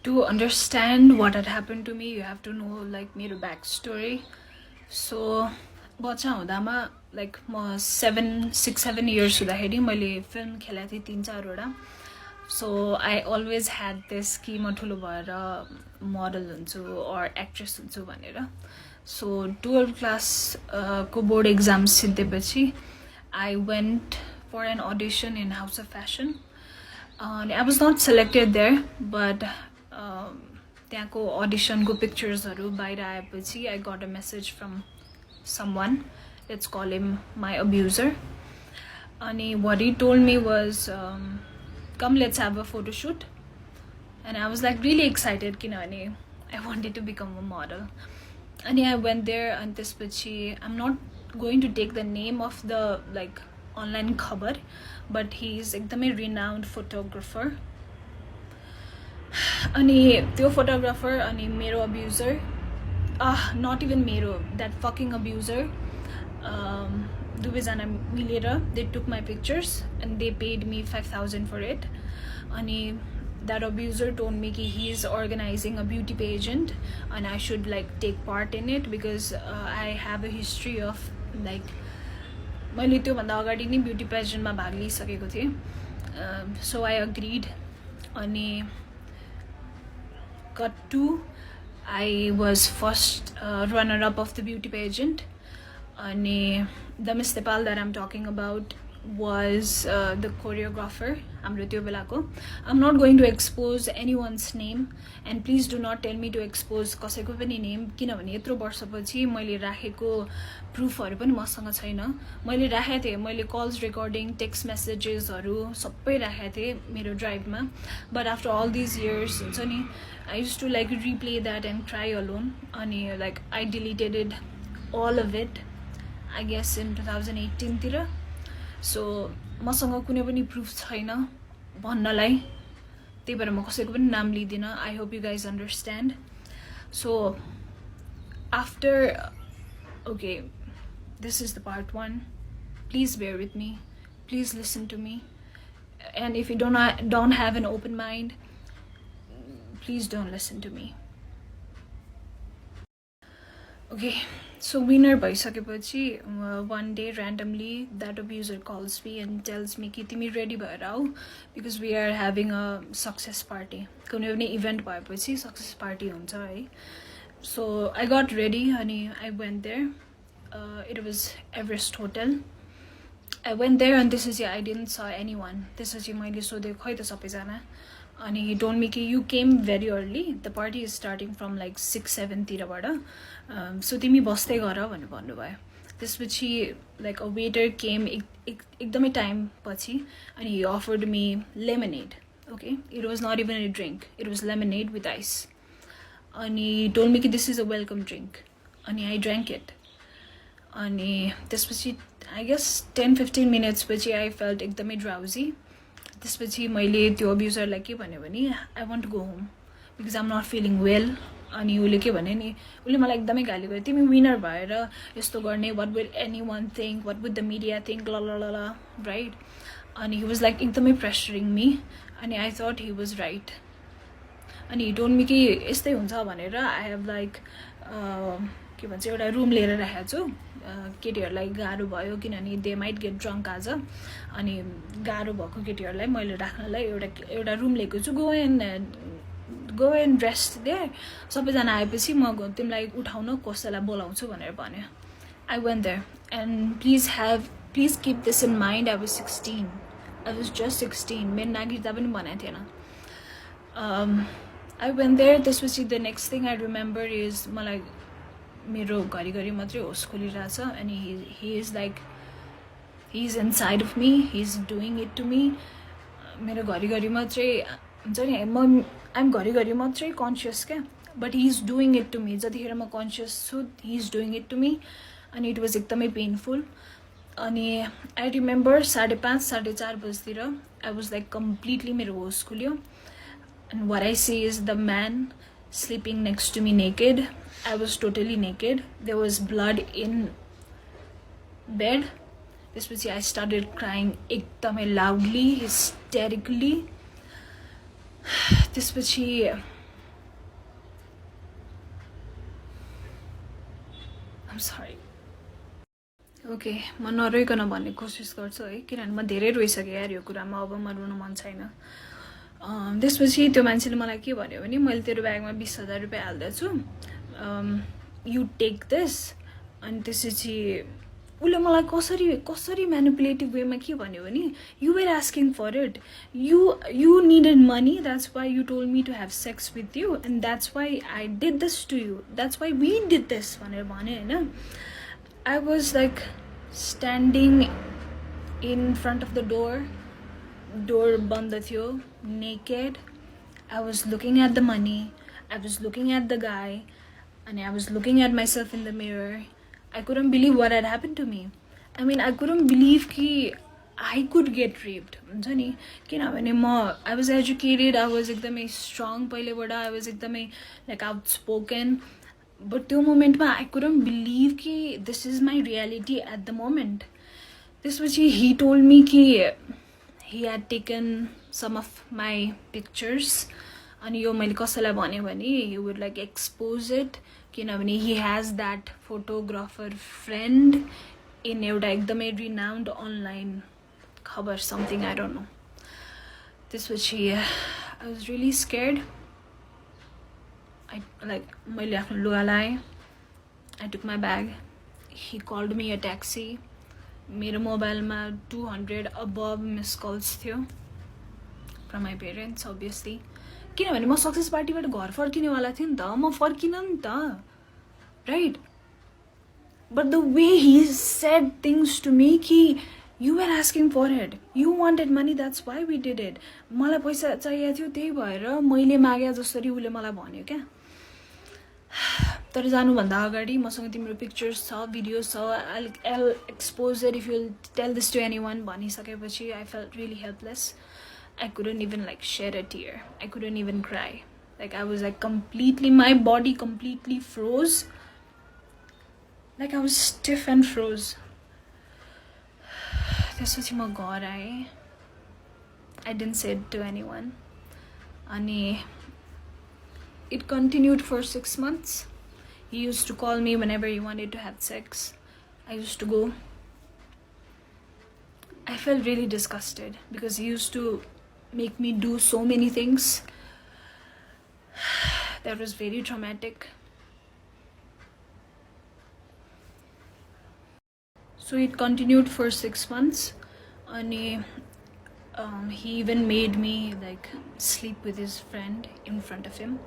To understand what had happened to me, you have to know like मेरो backstory. So बच्चा हुँदामा like म 6-7 years हुँदाखेरि मैले film खेलेको थिएँ 3-4 So I always had this कि म ठुलो भएर model हुन्छु or actress हुन्छु भनेर. So 12th class को board exams सिद्धिएपछि I went for an audition in House of Fashion. I was not selected there, but त्यहाँको auditionको picturesहरू बाहिर आएपछि I got a message from someone. Let's call him my abuser. And what he told me was, come, let's have a photo shoot. And I was like really excited, kinabhane I wanted to become a model. And I went there, and त्यसपछि I'm not going to take the name of the like online khabar, but he's एकदमै renowned photographer. अनि त्यो photographer अनि मेरो abuser, not even मेरो, that fucking abuser, दुवैजना मिलेर they took my pictures and they paid me 5,000 for it. अनि that abuser told me कि he is organizing a beauty pageant and I should like take part in it because I have a history of like मैले त्यो भन्दा अगाडि नै beauty पेजेन्टमा भाग लिइसकेको थिएँ. So I agreed. अनि cut to I was first runner up of the beauty pageant. And the Miss Nepal that I'm talking about was the choreographer. I'm not going to expose anyone's name, and please do not tell me to expose कसैको पनि name किनभने यत्रो वर्षपछि मैले राखेको प्रुफहरु पनि मसँग छैन. मैले राखेको थिएँ, मैले कल्स रेकर्डिङ, टेक्स्ट मेसेजेसहरु सबै राखेको थिएँ मेरो ड्राइभमा. But after all these years, हुन्छ नि, I used to like replay that and cry alone. अनि like I deleted it, all of it, I guess in 2018 तिर. So मसँग कुनै पनि प्रुफ छैन भन्नलाई, त्यही भएर म कसैको पनि नाम लिदिन. I hope you guys understand. So after, okay, this is the part 1. Please bear with me, please listen to me, and if you don't have an open mind, please don't listen to me. Okay, so winner भइसकेपछि one day randomly that abuser calls me and tells me कि तिमी ready भएर आऊ because we are having a success party. कुनै पनि event भएपछि success party हुन्छ है. So I got ready and I went there. It was Everest Hotel. I went there and त्यसपछि I didn't saw anyone. त्यसपछि मैले सोधेँ खै त सबैजना. And he told me कि you came very early. The party is starting from like 6-7 तिरबाट. So तिमी बस्दै गर भनेर भन्नुभयो. त्यसपछि like a waiter came एकदमै टाइम पछि and he offered me lemonade. Okay, it was not even a drink. It was lemonade with ice. And he told me कि this is a welcome drink. And I drank it. And त्यसपछि I guess 10-15 minutes पछि I felt एकदमै drowsy. त्यसपछि मैले त्यो अब्युजरलाई के भन्यो भने I want to go home because I'm not feeling well. अनि उले के भने नि, उले मलाई एकदमै गाली गर्यो, तिमी विनर भएर यस्तो गर्ने, what will anyone think, what would the media think, la la la la, right? And he was like एकदमै pressuring me, and I thought he was right. And he told me कि यस्तै हुन्छ भनेर. I have like के भन्छ एउटा room लिएर राखेको छु. केटीहरूलाई गाह्रो भयो किनभने दे माइट गेट ड्रङ्क आज. अनि गाह्रो भएको केटीहरूलाई मैले राख्नलाई एउटा रुम लिएको छु. Go and rest there. सबैजना आएपछि म तिमीलाई उठाउन कसैलाई बोलाउँछु भनेर भन्यो. I went there and please keep this in mind. I was 16. I was just 16. मेरो नागरिकता पनि बनाएको थिएन. I went there. त्यसपछि the next thing I remember is मलाई मेरो घरिघरि मात्रै होस खोलिरहेछ and he is like, he's inside of me, he's doing it to me. मेरो घरिघरि मात्रै हुन्छ नि, I'm घरिघरि मात्रै कन्सियस क्या, but he's doing it to me. जतिखेर म कन्सियस छु he's doing it to me and it was एकदमै painful. अनि I remember 5:30-4:30 बजेतिर I was like completely मेरो होस खुल्यो. And what I see is the man sleeping next to me naked. I was totally naked. There was blood in bed. त्यसपछि I started crying एकदमै loudly, hysterically. त्यसपछि sorry okay म नरोइकन भन्ने कोसिस गर्छु है किनभने म धेरै रोइसकेँ यार यो कुरामा अब म रुन मन छैन त्यसपछि त्यो मान्छेले मलाई के भन्यो भने मैले तेरो ब्यागमा 20,000 रुपियाँ हाल्दैछु यु टेक दिस अनि त्यसपछि उसले मलाई कसरी म्यानिपुलेटिभ वेमा के भन्यो भने you were asking for it you needed money that's why you told me to have sex with you and that's why I did this to you that's why we did this भनेर भन्यो होइन I was like standing in front of the door band थियो, naked. I was looking at the money, I was looking at the guy, and I was looking at myself in the mirror. I couldn't believe what had happened to me. I mean, I couldn't believe कि I could get raped. हुन्छ नि किनभने I was educated, I was एकदमै strong पहिलेबाट, I was एकदमै like outspoken. But त्यो मोमेन्टमा I couldn't believe कि this is my reality at the moment. त्यसपछि he told me कि he had taken some of my pictures अनि यो मैले कसैलाई भने भने he would like expose it किनभने he has that photographer friend in एउटा एकदमै renowned online खबर something I don't know. त्यसपछि I was really scared. मैले आफ्नो लुगा लाएँ. I took my bag. He called me a taxi. मेरो मोबाइलमा 200 above missed calls थियो from my parents obviously. किनभने म सक्सेस पार्टीबाट घर फर्किनेवाला थिएँ नि त म फर्किन नि त right. But the way he said things to me कि you were asking for it, you wanted money, that's why we did it. मलाई पैसा चाहिएको थियो त्यही भएर मैले मागे जसरी उसले मलाई भन्यो क्या. तर जानुभन्दा अगाडि मसँग तिम्रो पिक्चर्स छ भिडियोज छ I'll expose it if you'll tell this to anyone भनिसकेपछि I felt really helpless. I couldn't even like shed a tear. I couldn't even cry. Like I was like completely, my body completely froze. Like I was stiff and froze. त्यसपछि म घर आएँ. I didn't say it to anyone. अनि it continued for 6 months. He used to call me whenever he wanted to have sex. I used to go. I felt really disgusted because he used to make me do so many things. That was very traumatic. So it continued for 6 months. And he even made me like sleep with his friend in front of him.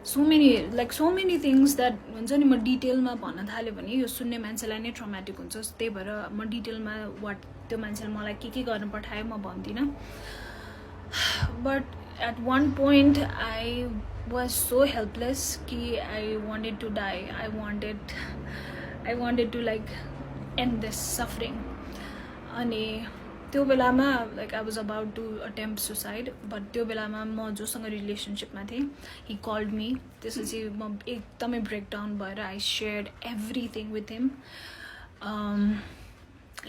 So many things that हुन्छ नि म डिटेलमा भन्न थाल्यो भने यो सुन्ने मान्छेलाई नै ट्रमाटिक हुन्छ त्यही भएर म डिटेलमा वाट त्यो मान्छेले मलाई के गर्न पठायो म भन्दिनँ. But at one point I was so helpless कि I wanted to die. I wanted to like end this suffering. अनि त्यो बेलामा like I was about to attempt suicide, but त्यो बेलामा म जोसँग रिलेसनशिपमा थिएँ he called me. त्यसपछि म एकदमै ब्रेकडाउन भएर I shared everything with him.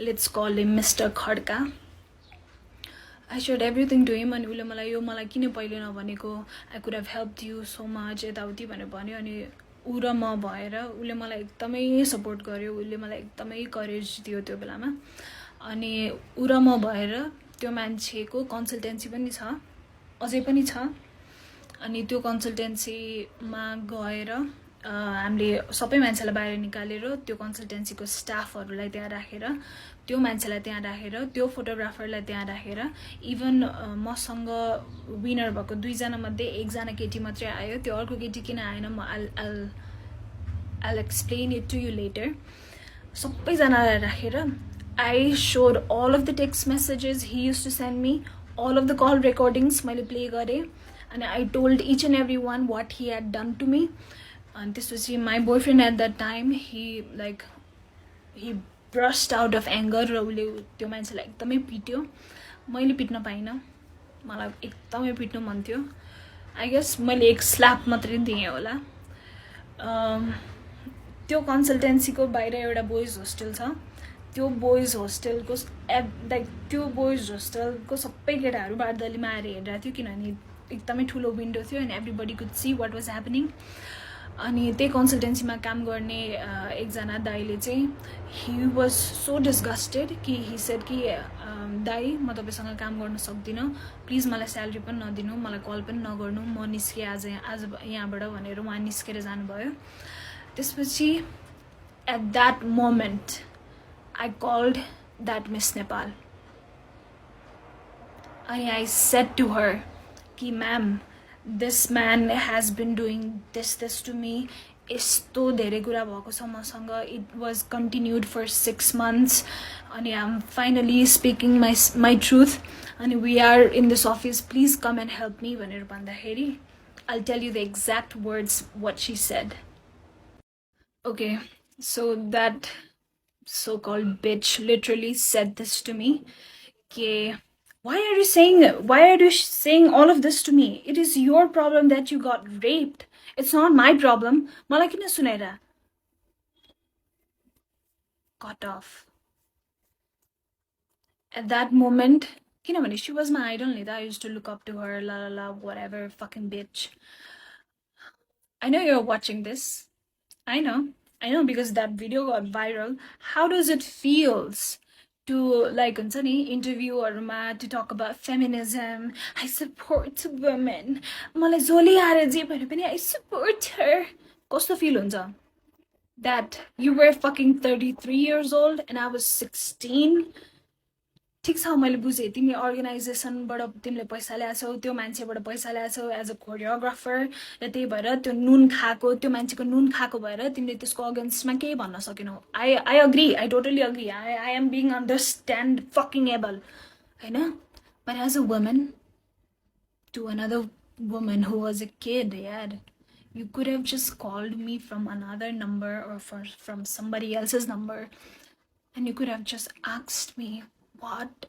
Let's call him Mr. Khadka. I shared everything to him. अनि उसले मलाई किन पहिले नभनेको, I could have helped you so much यताउति भनेर भन्यो. अनि ऊ र म भएर उसले मलाई एकदमै सपोर्ट गर्यो, उसले मलाई एकदमै करेज दियो त्यो बेलामा. अनि ऊ र म भएर त्यो मान्छेको कन्सल्टेन्सी पनि छ अझै पनि छ. अनि त्यो कन्सल्टेन्सीमा गएर हामीले सबै मान्छेलाई बाहिर निकालेर त्यो कन्सल्टेन्सीको स्टाफहरूलाई त्यहाँ राखेर त्यो मान्छेलाई त्यहाँ राखेर त्यो फोटोग्राफरलाई त्यहाँ राखेर इभन मसँग विनर भएको 2 जना मध्ये 1 जना केटी मात्रै आयो. त्यो अर्को केटी किन आएन म I'll explain it to you later. सबैजनालाई राखेर I showed all of the text messages he used to send me, all of the call recordings मैले play गरे. And I told each and every one what he had done to me. And this was my boyfriend at that time. He brushed out of anger र उसले त्यो मान्छेलाई एकदमै पिट्यो. मैले पिट्न पाइनँ, मलाई एकदमै पिट्नु मन थियो. I guess मैले एक स्ल्याप मात्रै दिएँ होला. त्यो कन्सल्टेन्सीको बाहिर एउटा बोइज होस्टेल छ. त्यो बोइज होस्टेलको सबै केटाहरू बारदलीमा आएर हेरिरहेको थियो किनभने एकदमै ठुलो विन्डो थियो and everybody could see what was happening. अनि त्यही कन्सल्टेन्सीमा काम गर्ने एकजना दाइले चाहिँ ही वाज सो डिस्गस्टेड कि ही सेड कि दाइ म तपाईँसँग काम गर्न सक्दिनँ, प्लिज मलाई स्यालेरी पनि नदिनु, मलाई कल पनि नगर्नु, म निस्केँ आज यहाँबाट भनेर उहाँ निस्केर जानुभयो। त्यसपछि at that moment I called that miss Nepal and I said to her, "Ki ma'am, this man has been doing this to me. यस्तो धेरै कुरा भएको छ मसँग. It was continued for 6 months. And I'm finally speaking my truth. And we are in this office. Please come and help me." भनेर भन्दाखेरि I'll tell you the exact words what she said. Okay, so that so-called bitch literally said this to me. Okay. Why are you saying all of this to me? It is your problem that you got raped. It's not my problem. Malai kina sunaira? Cut off. At that moment, kinabhane she was my idol, Nida. I used to look up to her, la la la, whatever, fucking bitch. I know you're watching this. I know, because that video got viral. How does it feels to like interview or to talk about feminism? I support women. Malai zoli aare je bhane pani I support her. Kasto feel huncha? That you were fucking 33 years old and I was 16. ठिक छ मैले बुझेँ तिमी अर्गनाइजेसनबाट तिमीले पैसा ल्याछौ, त्यो मान्छेबाट पैसा ल्याछौ एज अ कोरियोग्राफर, र त्यही भएर त्यो नुन खाएको, त्यो मान्छेको नुन खाएको भएर तिमीले त्यसको अगेन्स्टमा केही भन्न सकेनौ. I agree, I totally agree, I am being understand fucking able होइन. But as a woman to another woman who was a kid, यार, you could have just called me from another number or from somebody else's number, and you could have just asked me, what,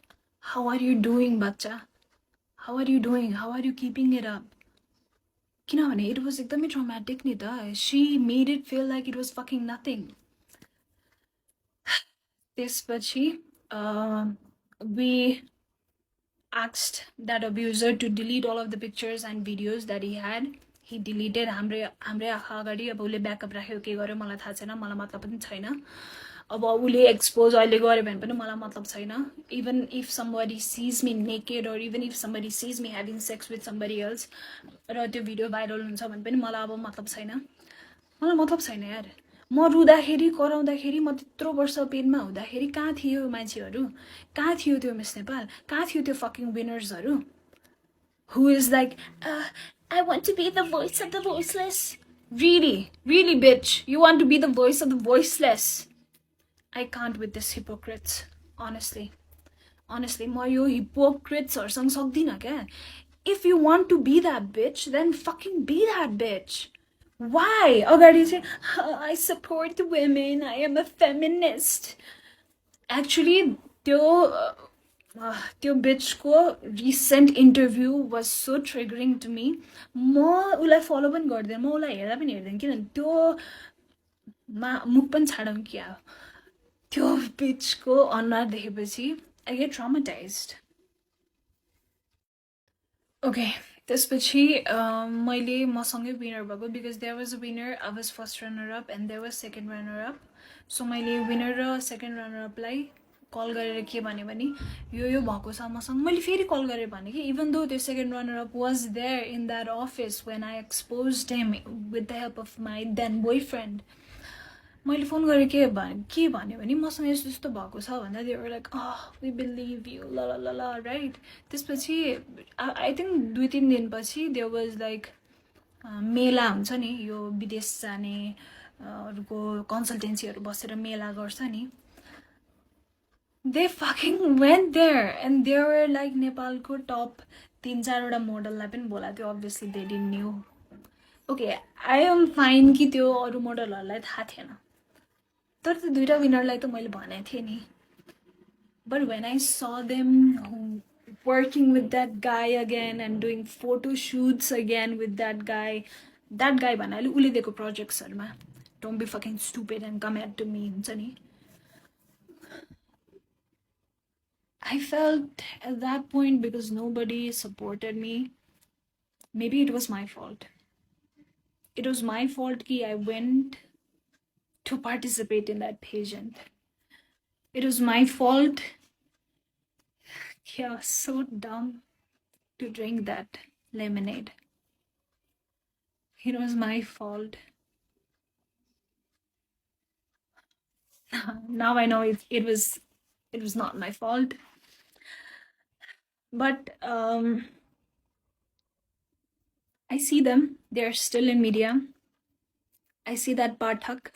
how are you doing, bacha? How are you doing? How are you keeping it up? Kinabhane it was ekdamai traumatic ni ta. She made it feel like it was fucking nothing. त्यसपछि we asked that abuser to delete all of the pictures and videos that he had. He deleted. हाम्रै आँखा अगाडि अब उसले backup राख्यो के गर्यो मलाई थाहा छैन, मलाई मतलब पनि छैन. अब उसले एक्सपोज अहिले गर्यो भने पनि मलाई मतलब छैन. Even if somebody sees me naked or even if somebody sees me having sex with somebody else र त्यो भिडियो भाइरल हुन्छ भने पनि मलाई अब मतलब छैन. मलाई मतलब छैन यार. म रुँदाखेरि कराउँदाखेरि म त्यत्रो वर्ष पेनमा हुँदाखेरि कहाँ थियो मान्छेहरू, कहाँ थियो त्यो मिस नेपाल, कहाँ थियो त्यो fucking विनर्सहरू who is like, I want to be the voice of the voiceless. Really bitch, you want to be the voice of the voiceless. I can't with this hypocrites, honestly म यो hypocrites-हरुसँग सक्दिनँ क्या. If you want to be that bitch, then fucking be that bitch. Why? अगाडि चाहिँ I support women, I am a feminist. Actually, त्यो bitchको recent interview was so triggering to me. म उसलाई follow पनि गर्दैन, म उसलाई हेर्दा पनि हेर्दैन, किनभने त्यो मुख पनि छाडौँ क्या. त्यो bitchको अनुहार देखेपछि I get traumatized. Okay, त्यसपछि मैले मसँगै विनर भएको, because there was a winner, I was first runner up and there was second runner up. So मैले विनर र सेकेन्ड रनर अपलाई कल गरेर के भने यो भएको छ मसँग. मैले फेरि कल गरेर भने कि इभन दो त्यो second runner up was there in that office when I exposed him with the help of my then boyfriend. मैले फोन गरेर के भन्यो भने मसँग यस्तो यस्तो भएको छ भन्दा they were like we believe you ल ल ल ल राइट. त्यसपछि आई थिङ्क 2-3 दिनपछि देयर वाज लाइक मेला हुन्छ नि, यो विदेश जाने अरूको कन्सल्टेन्सीहरू बसेर मेला गर्छ नि. They fucking went there and they were like नेपालको टप 3-4 वटा मोडललाई पनि बोलाएको थियो. Obviously they didn't knew. Okay, I am fine कि त्यो अरू मोडलहरूलाई थाहा थिएन, तर त्यो दुईटा विनरलाई त मैले भनेको थिएँ नि. But when I saw them working with that guy again and doing photo shoots again with that guy भन्नाले उसले दिएको प्रोजेक्ट्सहरुमा, don't be fucking stupid and come at to me हुन्छ नि. I felt at that point, because nobody supported me, maybe it was my fault. It was my fault कि I went to participate in that pageant. It was my fault. I was so dumb to drink that lemonade. It was my fault. Now I know it was not my fault. But I see them. They're still in media. I see that Pathak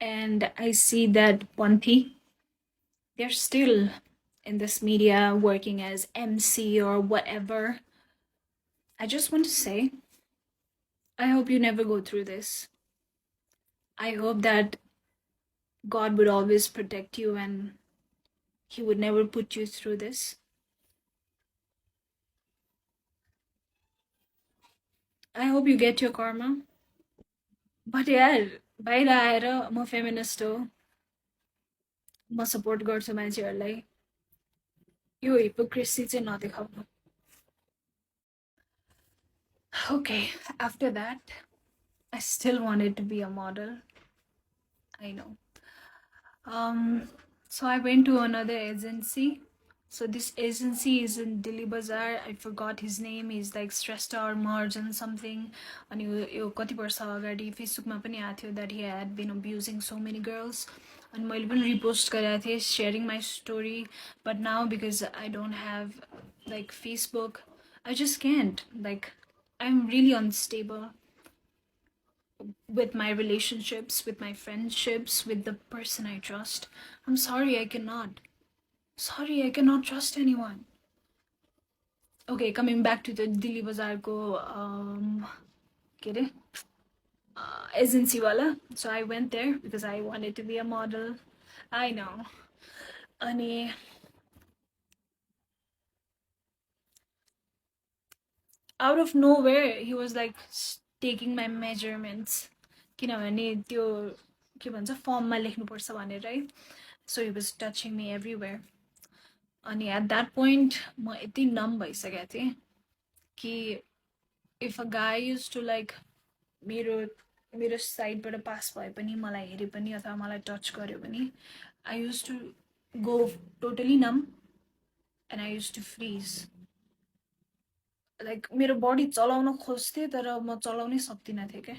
and I see that Panthi. They're still in this media working as MC or whatever. I just want to say, I hope you never go through this. I hope that God would always protect you and He would never put you through this. I hope you get your karma. But यार बाहिर आएर म feminist हो म support गर्छु मान्छेहरूलाई यो hypocrisy चाहिँ नदेखाउनु. Okay, after that, I still wanted to be a model. I know. So I went to another agency. So this agency is in Delhi Bazaar. I forgot his name. He's like Shrestha or Marjan something. And you kati barsa agadi Facebook ma pani aएको थियो that he had been abusing so many girls. And मैले पनि repost गरेको थिएँ sharing my story. But now because I don't have like Facebook, I just can't. Like I'm really unstable with my relationships, with my friendships, with the person I trust. I'm sorry, I cannot. Sorry, I cannot trust anyone. Okay, coming back to the Delhi Bazaar ko agency wala. So I went there because I wanted to be a model. I know. Ani out of nowhere, he was like taking my measurements. किनभने त्यो के भन्छ फर्ममा लेख्नुपर्छ भनेर है. So he was touching me everywhere. अनि at that point म यति numb भइसकेको थिएँ कि if a guy used to like मेरो साइडबाट पास भए पनि मलाई हेरे पनि अथवा मलाई टच गर्यो पनि I used to go totally numb and I used to freeze. Like मेरो body चलाउन खोज्थे तर म चलाउनै सक्दिनँ थिएँ के.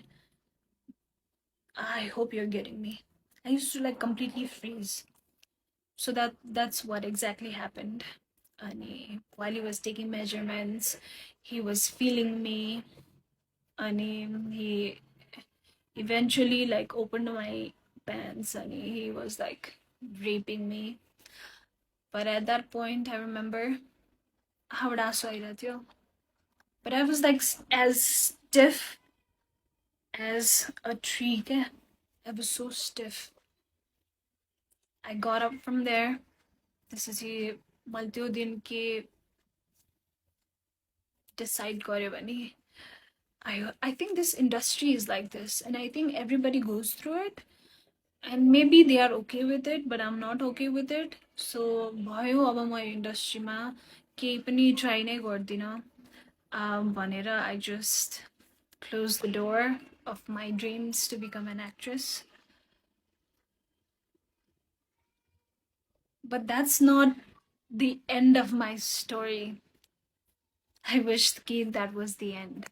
I hope you're getting me. I used to like completely freeze. So that's what exactly happened. And while he was taking measurements, he was feeling me. And he eventually like opened my pants and he was like raping me. But at that point, I remember how but I was like as stiff as a tree. I was so stiff. I got up from there. This is मैले त्यो दिन के decide गर्यो भने I think this industry is like this and I think everybody goes through it and maybe they are okay with it but I'm not okay with it. So भयो अब म इन्डस्ट्रीमा केही पनि ट्राई नै गर्दिनँ भनेर I just closed the door of my dreams to become an actress. But that's not the end of my story. I wished that was the end,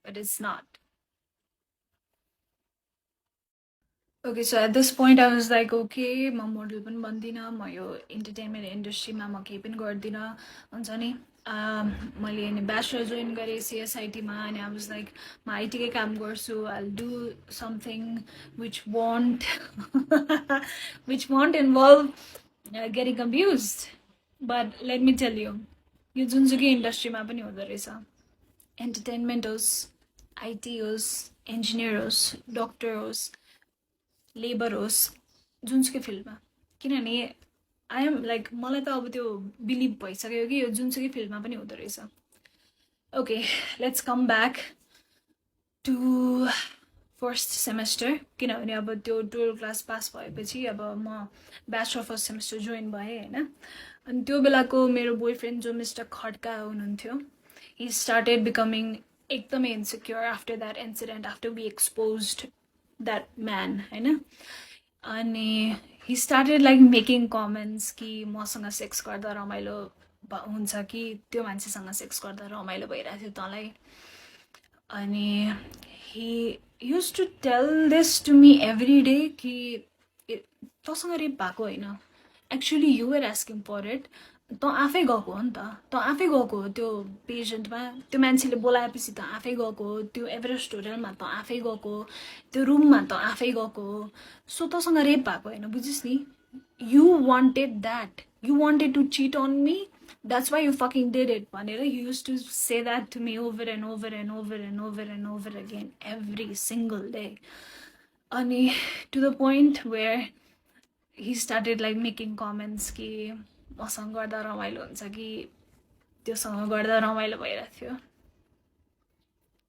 but it's not. Okay, so at this point I was like, okay, म model पनि बन्दिनँ, म यो entertainment इन्डस्ट्रीमा म केही पनि गर्दिनँ हुन्छ नि. मैले अनि ब्याचलर जोइन गरेँ सिएसआइटीमा अनि I was like म आइटीकै काम गर्छु. I'll do something which won't which won't involve getting abused. But let me tell you, यो जुनसुकै इन्डस्ट्रीमा पनि हुँदो रहेछ. एन्टरटेनमेन्ट होस्, आइटी होस्, इन्जिनियर होस्, डक्टर होस्, लेबर होस्, जुनसुकै फिल्डमा. किनभने आई एम लाइक मलाई त अब त्यो बिलिभ भइसक्यो कि यो जुनसुकै फिल्डमा पनि हुँदो रहेछ. Okay, let's come back to first semester. किनभने अब त्यो 12 क्लास पास भएपछि अब म ब्याचलर फर्स्ट सेमेस्टर जोइन भएँ होइन. अनि त्यो बेलाको मेरो बोयफ्रेन्ड जो मिस्टर खड्का हुनुहुन्थ्यो, he started becoming एकदमै insecure after that incident, after we exposed that man, होइन? अनि he started like making comments कि मसँग सेक्स गर्दा रमाइलो हुन्छ कि त्यो मान्छेसँग सेक्स गर्दा रमाइलो भइरहेको थियो तँलाई. अनि he used to tell this to me every day कि तँसँग रेप भएको होइन, actually you were asking for it, तँ आफै गएको हो नि त, तँ आफै गएको हो त्यो पेजेन्टमा, त्यो मान्छेले बोलाएपछि त आफै गएको हो, त्यो एभरेस्ट होटलमा त आफै गएको हो, त्यो रुममा त आफै गएको हो, सो तँसँग रेप भएको होइन, बुझिस् नि. You wanted that, you wanted to cheat on me, that's why you fucking did it, भनेर he used to say that to me over and over and over and over and over again every single day. अनि to the point where he started like making comments कि मसँग गर्दा रमाइलो हुन्छ कि त्योसँग गर्दा रमाइलो भइरहेको थियो.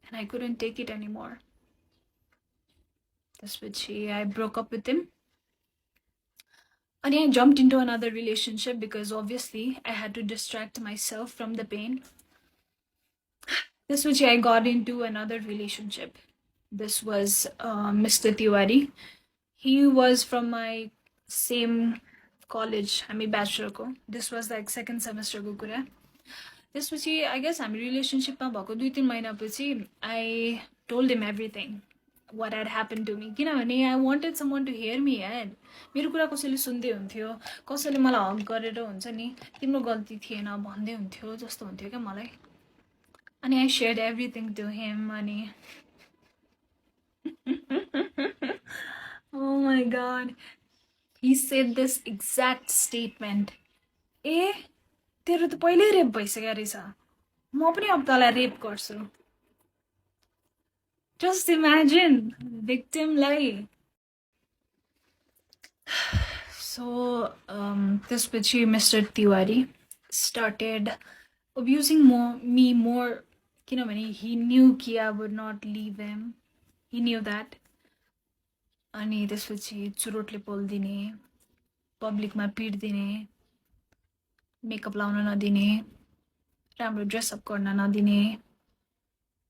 And I couldn't take it anymore. त्यसपछि I broke up with him. And I jumped into another relationship because obviously I had to distract myself from the pain. This which I got into another relationship. This was Mr. Tiwari. He was from my same college. I mean bachelor ko. This was like second semester ko kura. This was I guess I'm relationship ma bhako 2-3 mahina पछि I told him everything what had happened to me. किनभने I wanted someone to hear me यार. मेरो कुरा कसैले सुन्दै हुन्थ्यो, कसैले मलाई हग गरेर हुन्छ नि तिम्रो गल्ती थिएन भन्दै हुन्थ्यो जस्तो हुन्थ्यो क्या मलाई. अनि I shared everything to him. अनि oh my god, he said this exact statement. ए तेरो त पहिल्यै रेप भइसक्यो रहेछ, म पनि अब तँलाई रेप गर्छु. Just imagine, victim like. So this bitchy Mr. Tiwari started abusing me more. He knew कि I would not leave him. He knew that. अनि त्यसपछि चुरोटले पोल्दिने, पब्लिकमा पिट्दिने, मेकअप लाउन नदिने, राम्रो ड्रेसअप गर्न नदिने.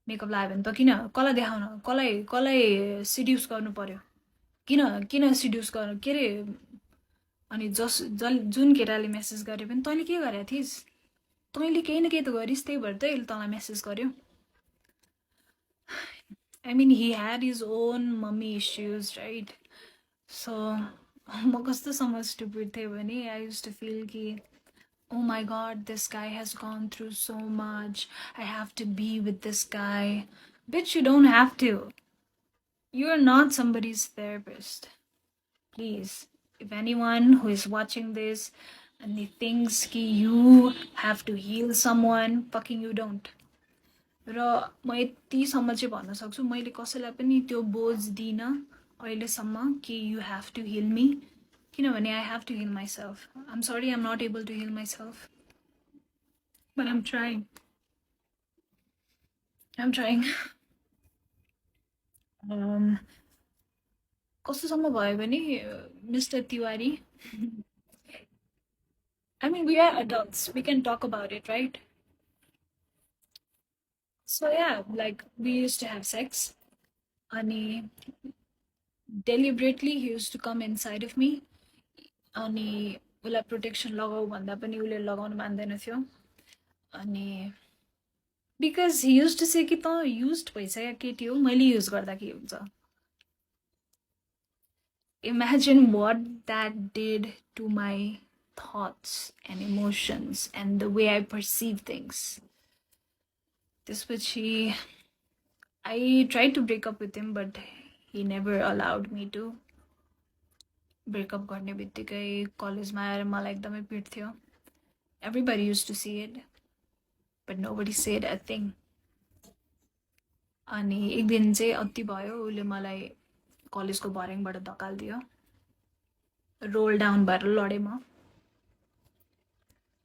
मेकअप लगायो भने त किन कसलाई देखाउन, कसलाई सिड्युस गर्नु पर्यो, किन सिड्युस गर्नु, के अरे. अनि जुन केटाले मेसेज गर्यो भने तैँले के गरेको थिइस्, तैँले केही न केही त गरिस्, त्यही भएर त यसले तँलाई मेसेज गर्यो. I mean, he had his own mummy issues, right? So म कस्तोसम्म stupid थिएँ भने I used to feel कि oh my god, this guy has gone through so much, I have to be with this guy. Bitch, you don't have to. You're not somebody's therapist. Please, if anyone who is watching this and he thinks कि you have to heal someone, fucking you don't. र म यतिसम्म चाहिँ भन्न सक्छु, मैले कसैलाई पनि त्यो बोझ दिइनँ अहिलेसम्म कि you have to heal me, किनभने I have to heal myself. I'm sorry I'm not able to heal myself, but I'm trying. कस्तोसम्म भयो भने Mr. Tiwari, I mean, we are adults, we can talk about it, right? So yeah, like we used to have sex. Ani deliberately he used to come inside of me. Ani उसलाई protection लगाऊ भन्दा पनि उसले लगाउन मान्दैन थियो. अनि because he used to say कि त युज्ड भइसक्यो केटी हो, मैले युज गर्दा के हुन्छ. Imagine what that did to my thoughts and emotions and the way I perceive things. त्यसपछि I tried to break up with him, but he never allowed me to. Break up गर्ने बित्तिकै कलेजमा आएर मलाई एकदमै पिट्थ्यो. Everybody used to see it, but nobody said a thing. अनि एक दिन चाहिँ अति भयो, उसले मलाई कलेजको भर्याङबाट धकाल्दियो. रोल डाउन भएर लडे म.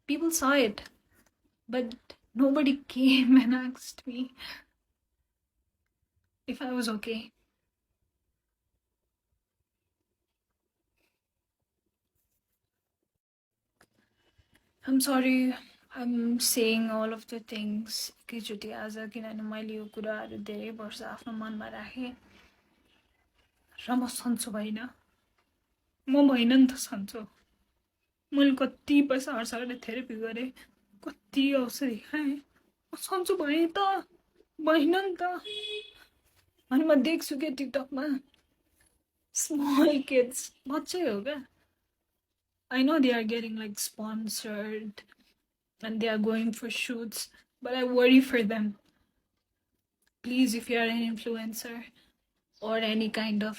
People saw it, but nobody came and asked me if I was okay. I'm sorry, I'm saying all of the things एकैचोटि आज किनभने मैले यो कुराहरू धेरै वर्ष आफ्नो मनमा राखेँ र म सन्चो भइन म भइन नि त सन्चो मैले कति पैसा खर्च गरेर थेरेपी गरेँ कति औषधि खाएँ म सन्चो भएँ त भइन नि त अनि म देख्छु के टिकटकमा स्मल किड्स बच्चै हो क्या I know they are getting like sponsored and they are going for shoots, but I worry for them. Please, if you are an influencer or any kind of,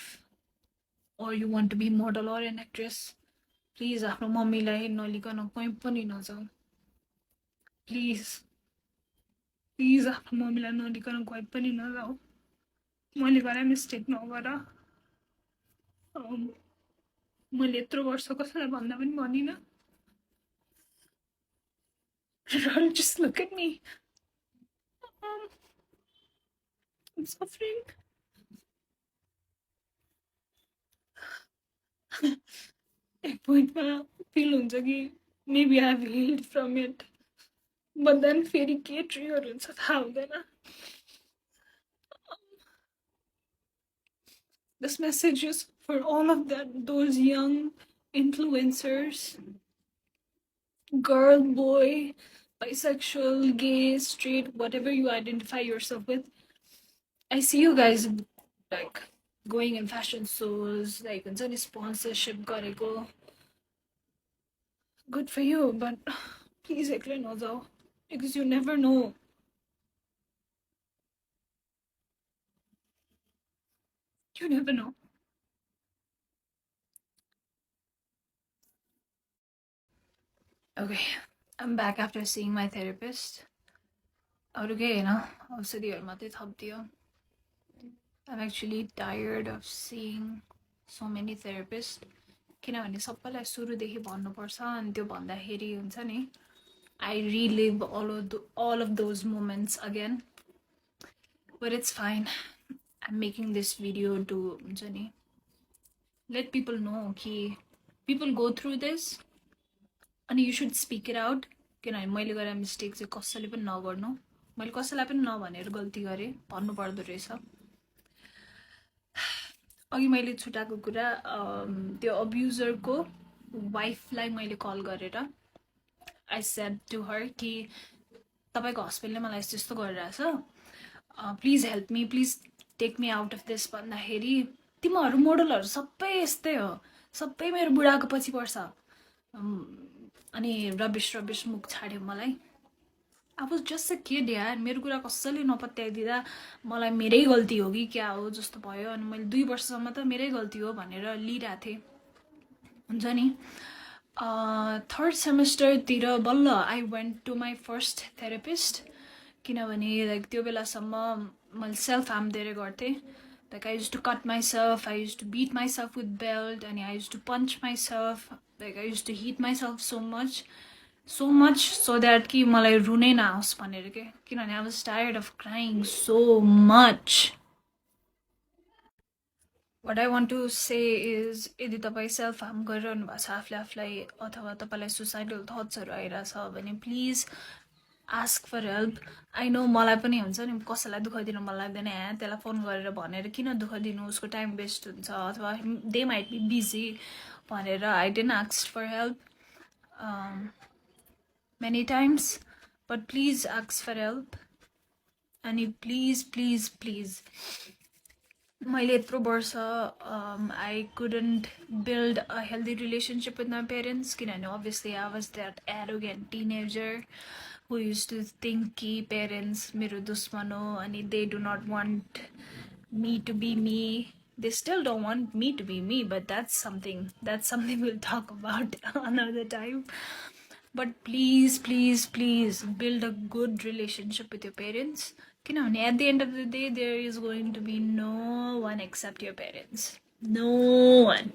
or you want to be model or an actress, please आफ्नो मम्मीलाई नलिकन कहीँ पनि नजाऊ. Please, please आफ्नो मम्मीलाई नलिकन कहीँ पनि नजाऊ. मैले गरे मिस्टेक नगर. मैले यत्रो वर्ष कसैलाई भन्दा पनि भनिनँ. Just look at me. I'm suffering. Ek pointमा feel हुन्छ कि maybe I have healed from it. But then फेरि के ट्रिगर हुन्छ थाहा हुँदैन. This message is for all of those young influencers, girl, boy, bisexual, gay, straight, whatever you identify yourself with. I see you guys like going in fashion shows, like हुन्छ नि sponsorship गरेको. Good for you, but please एक्लै नजाऊ because you never know. You never know. Okay, I'm back after seeing my therapist. अरू केही होइन औषधिहरू मात्रै थपिदियो. I'm actually tired of seeing so many therapists. किनभने सबैलाई सुरुदेखि भन्नुपर्छ अनि त्यो भन्दाखेरि हुन्छ नि I relive all of those moments again. But it's fine. I'm making this video to हुन्छ नि let people know कि people go through this and you should speak it out. किनभने मैले गरेर मिस्टेक चाहिँ कसैले पनि नगर्नु. मैले कसैलाई पनि नभनेर गल्ती गरेँ भन्नु पर्दो रहेछ. अघि मैले छुटाएको कुरा त्यो अब्युजरको वाइफलाई मैले कल गरेर I said to her कि तपाईको हस्बेन्डले मलाई यस्तो गरिरहेछ. Please help me, please take me out of this भन्दाखेरि तिमीहरू मोडलहरू सबै यस्तै हो, सबै मेरो बुढाको पछि पर्छ अनि रबिश मुख छाड्यो मलाई. I was just a kid यार. मेरो कुरा कसैले नपत्याइदिँदा मलाई मेरै गल्ती हो कि क्या हो जस्तो भयो. अनि मैले 2 वर्षसम्म त मेरै गल्ती हो भनेर लिइरहेको थिएँ हुन्छ नि. थर्ड सेमेस्टरतिर बल्ल I went to my first therapist. किनभने लाइक त्यो बेलासम्म मैले सेल्फ हार्म धेरै गर्थेँ. Like I used to cut myself, I used to beat myself with belt, and I used to punch myself. Like I used to hit myself so much so that कि मलाई रुनै नआओस् भनेर के. किनभने I was tired of crying so much. What I want to say is यदि तपाईँ self harm गरिरहनु भएको छ आफूलाई अथवा तपाईँलाई सुसाइडल थट्सहरू आइरहेछ भने please ask for help. I know मलाई पनि हुन्छ नि कसैलाई दुःख दिनु मन लाग्दैन त्यसलाई फोन गरेर भनेर किन दुःख दिनु, उसको टाइम वेस्ट हुन्छ अथवा दे माइट बी बिजी भनेर I didn't ask for help many times, but please ask for help. अनि please मैले यत्रो वर्ष I couldn't build a healthy relationship with my parents किनभने obviously I was that arrogant teenager who used to think कि parents मेरो दुश्मन हो अनि they do not want me to be me. They still don't want me to be me, but that's something we'll talk about another time. But please build a good relationship with your parents. किनभने at the end of the day there is going to be no one except your parents. No one.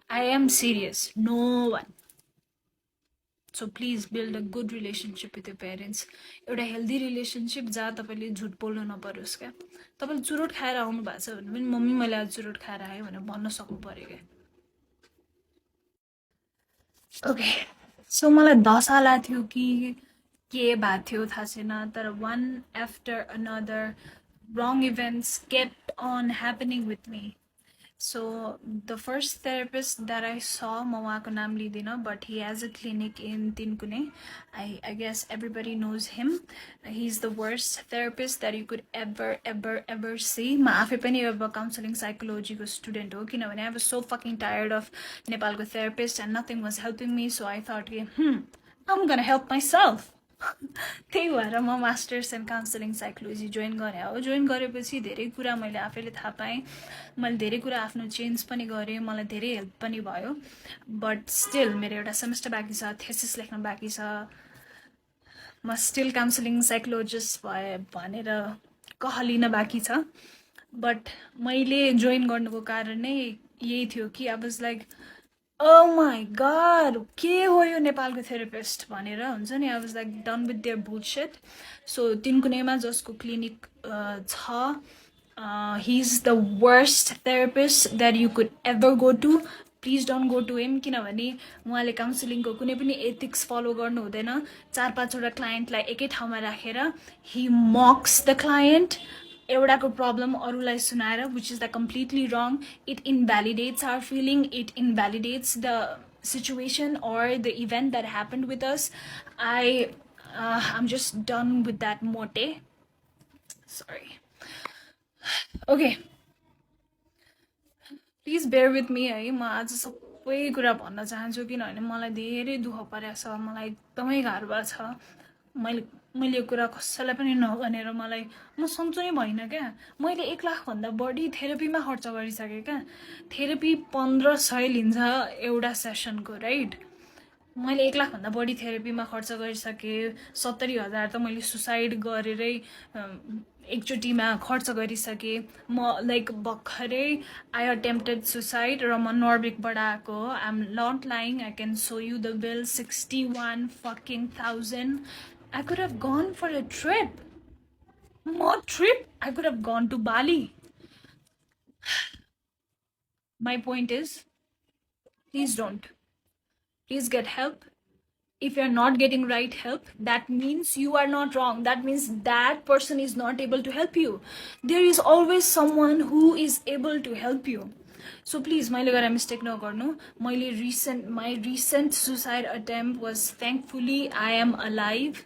I am serious. No one. So please build a good relationship with your parents. एउटा healthy relationship जहाँ तपाईले झुट बोल्नु नपरोस् क्या. तपाईले चुरोट खाएर आउनु भएको छ भने पनि मम्मी मैले आज चुरोट खाएर आएँ भनेर भन्न सक्नु पर्यो क्या. Okay. सो मलाई दशा लाग्थ्यो कि के भएको थियो थाहा छैन, तर one after another wrong events kept on happening with me. So the first therapist that I saw, म उहाँको नाम लिँदिनँ, but he has a clinic in Tinkune. I guess everybody knows him. He's the worst therapist that you could ever see. म आफै पनि अब counseling psychology को student हो, किनभने I was so fucking tired of नेपालको therapist and nothing was helping me. So I thought, I'm gonna help myself. त्यही भएर म masters in counselling psychology join गरेँ हो. जोइन गरेपछि धेरै कुरा मैले आफैले थाहा पाएँ. मैले धेरै कुरा आफ्नो चेन्ज पनि गरेँ. मलाई धेरै हेल्प पनि भयो. बट स्टिल मेरो एउटा सेमेस्टर बाँकी छ, थेसिस लेख्न बाँकी छ. म स्टिल काउन्सिलिङ साइकोलोजिस्ट भए भनेर कहलिन बाँकी छ. बट मैले जोइन गर्नुको कारण नै यही थियो कि I was like, oh my god, के हो यो नेपालको थेरापिस्ट भनेर हुन्छ नि. I was like done with their bullshit. So तिनकुनेमा जसको क्लिनिक छ, he is the worst therapist that you could ever go to. Please don't go to him, किनभने उहाँले काउन्सिलिङको कुनै पनि एथिक्स फलो गर्नु हुँदैन. 4-5वटा क्लाइन्टलाई एकै ठाउँमा राखेर he mocks the client. एउटाको प्रब्लम अरूलाई सुनाएर, which is the completely wrong. It invalidates our feeling, it invalidates the situation or the event that happened with us. I'm just done with that mote. Sorry. Okay, please bear with me है. म आज सबै कुरा भन्न चाहन्छु, किनभने मलाई धेरै दुःख परेको छ. मलाई एकदमै गाह्रो भएको छ. मैले यो कुरा कसैलाई पनि नभनेर म सन्चो नै भइनँ क्या. मैले 1 लाखभन्दा बढी थेरापीमा खर्च गरिसकेँ क्या. थेरापी 1500 लिन्छ एउटा सेसनको, राइट. मैले 1 लाखभन्दा बढी थेरापीमा खर्च गरिसकेँ. 70,000 त मैले सुसाइड गरेरै एकचोटिमा खर्च गरिसकेँ. म लाइक भर्खरै आई अटेम्प्टेड सुसाइड र म नर्वेकबाट आएको. I am not lying. I can show you the bill, 61,000. I could have gone for a trip. More trip? I could have gone to Bali. My point is, please don't. Please get help. If you're not getting right help, that means you are not wrong. That means that person is not able to help you. There is always someone who is able to help you. So please, मैले गरेर mistake नगर्नु. My recent suicide attempt was, thankfully I am alive.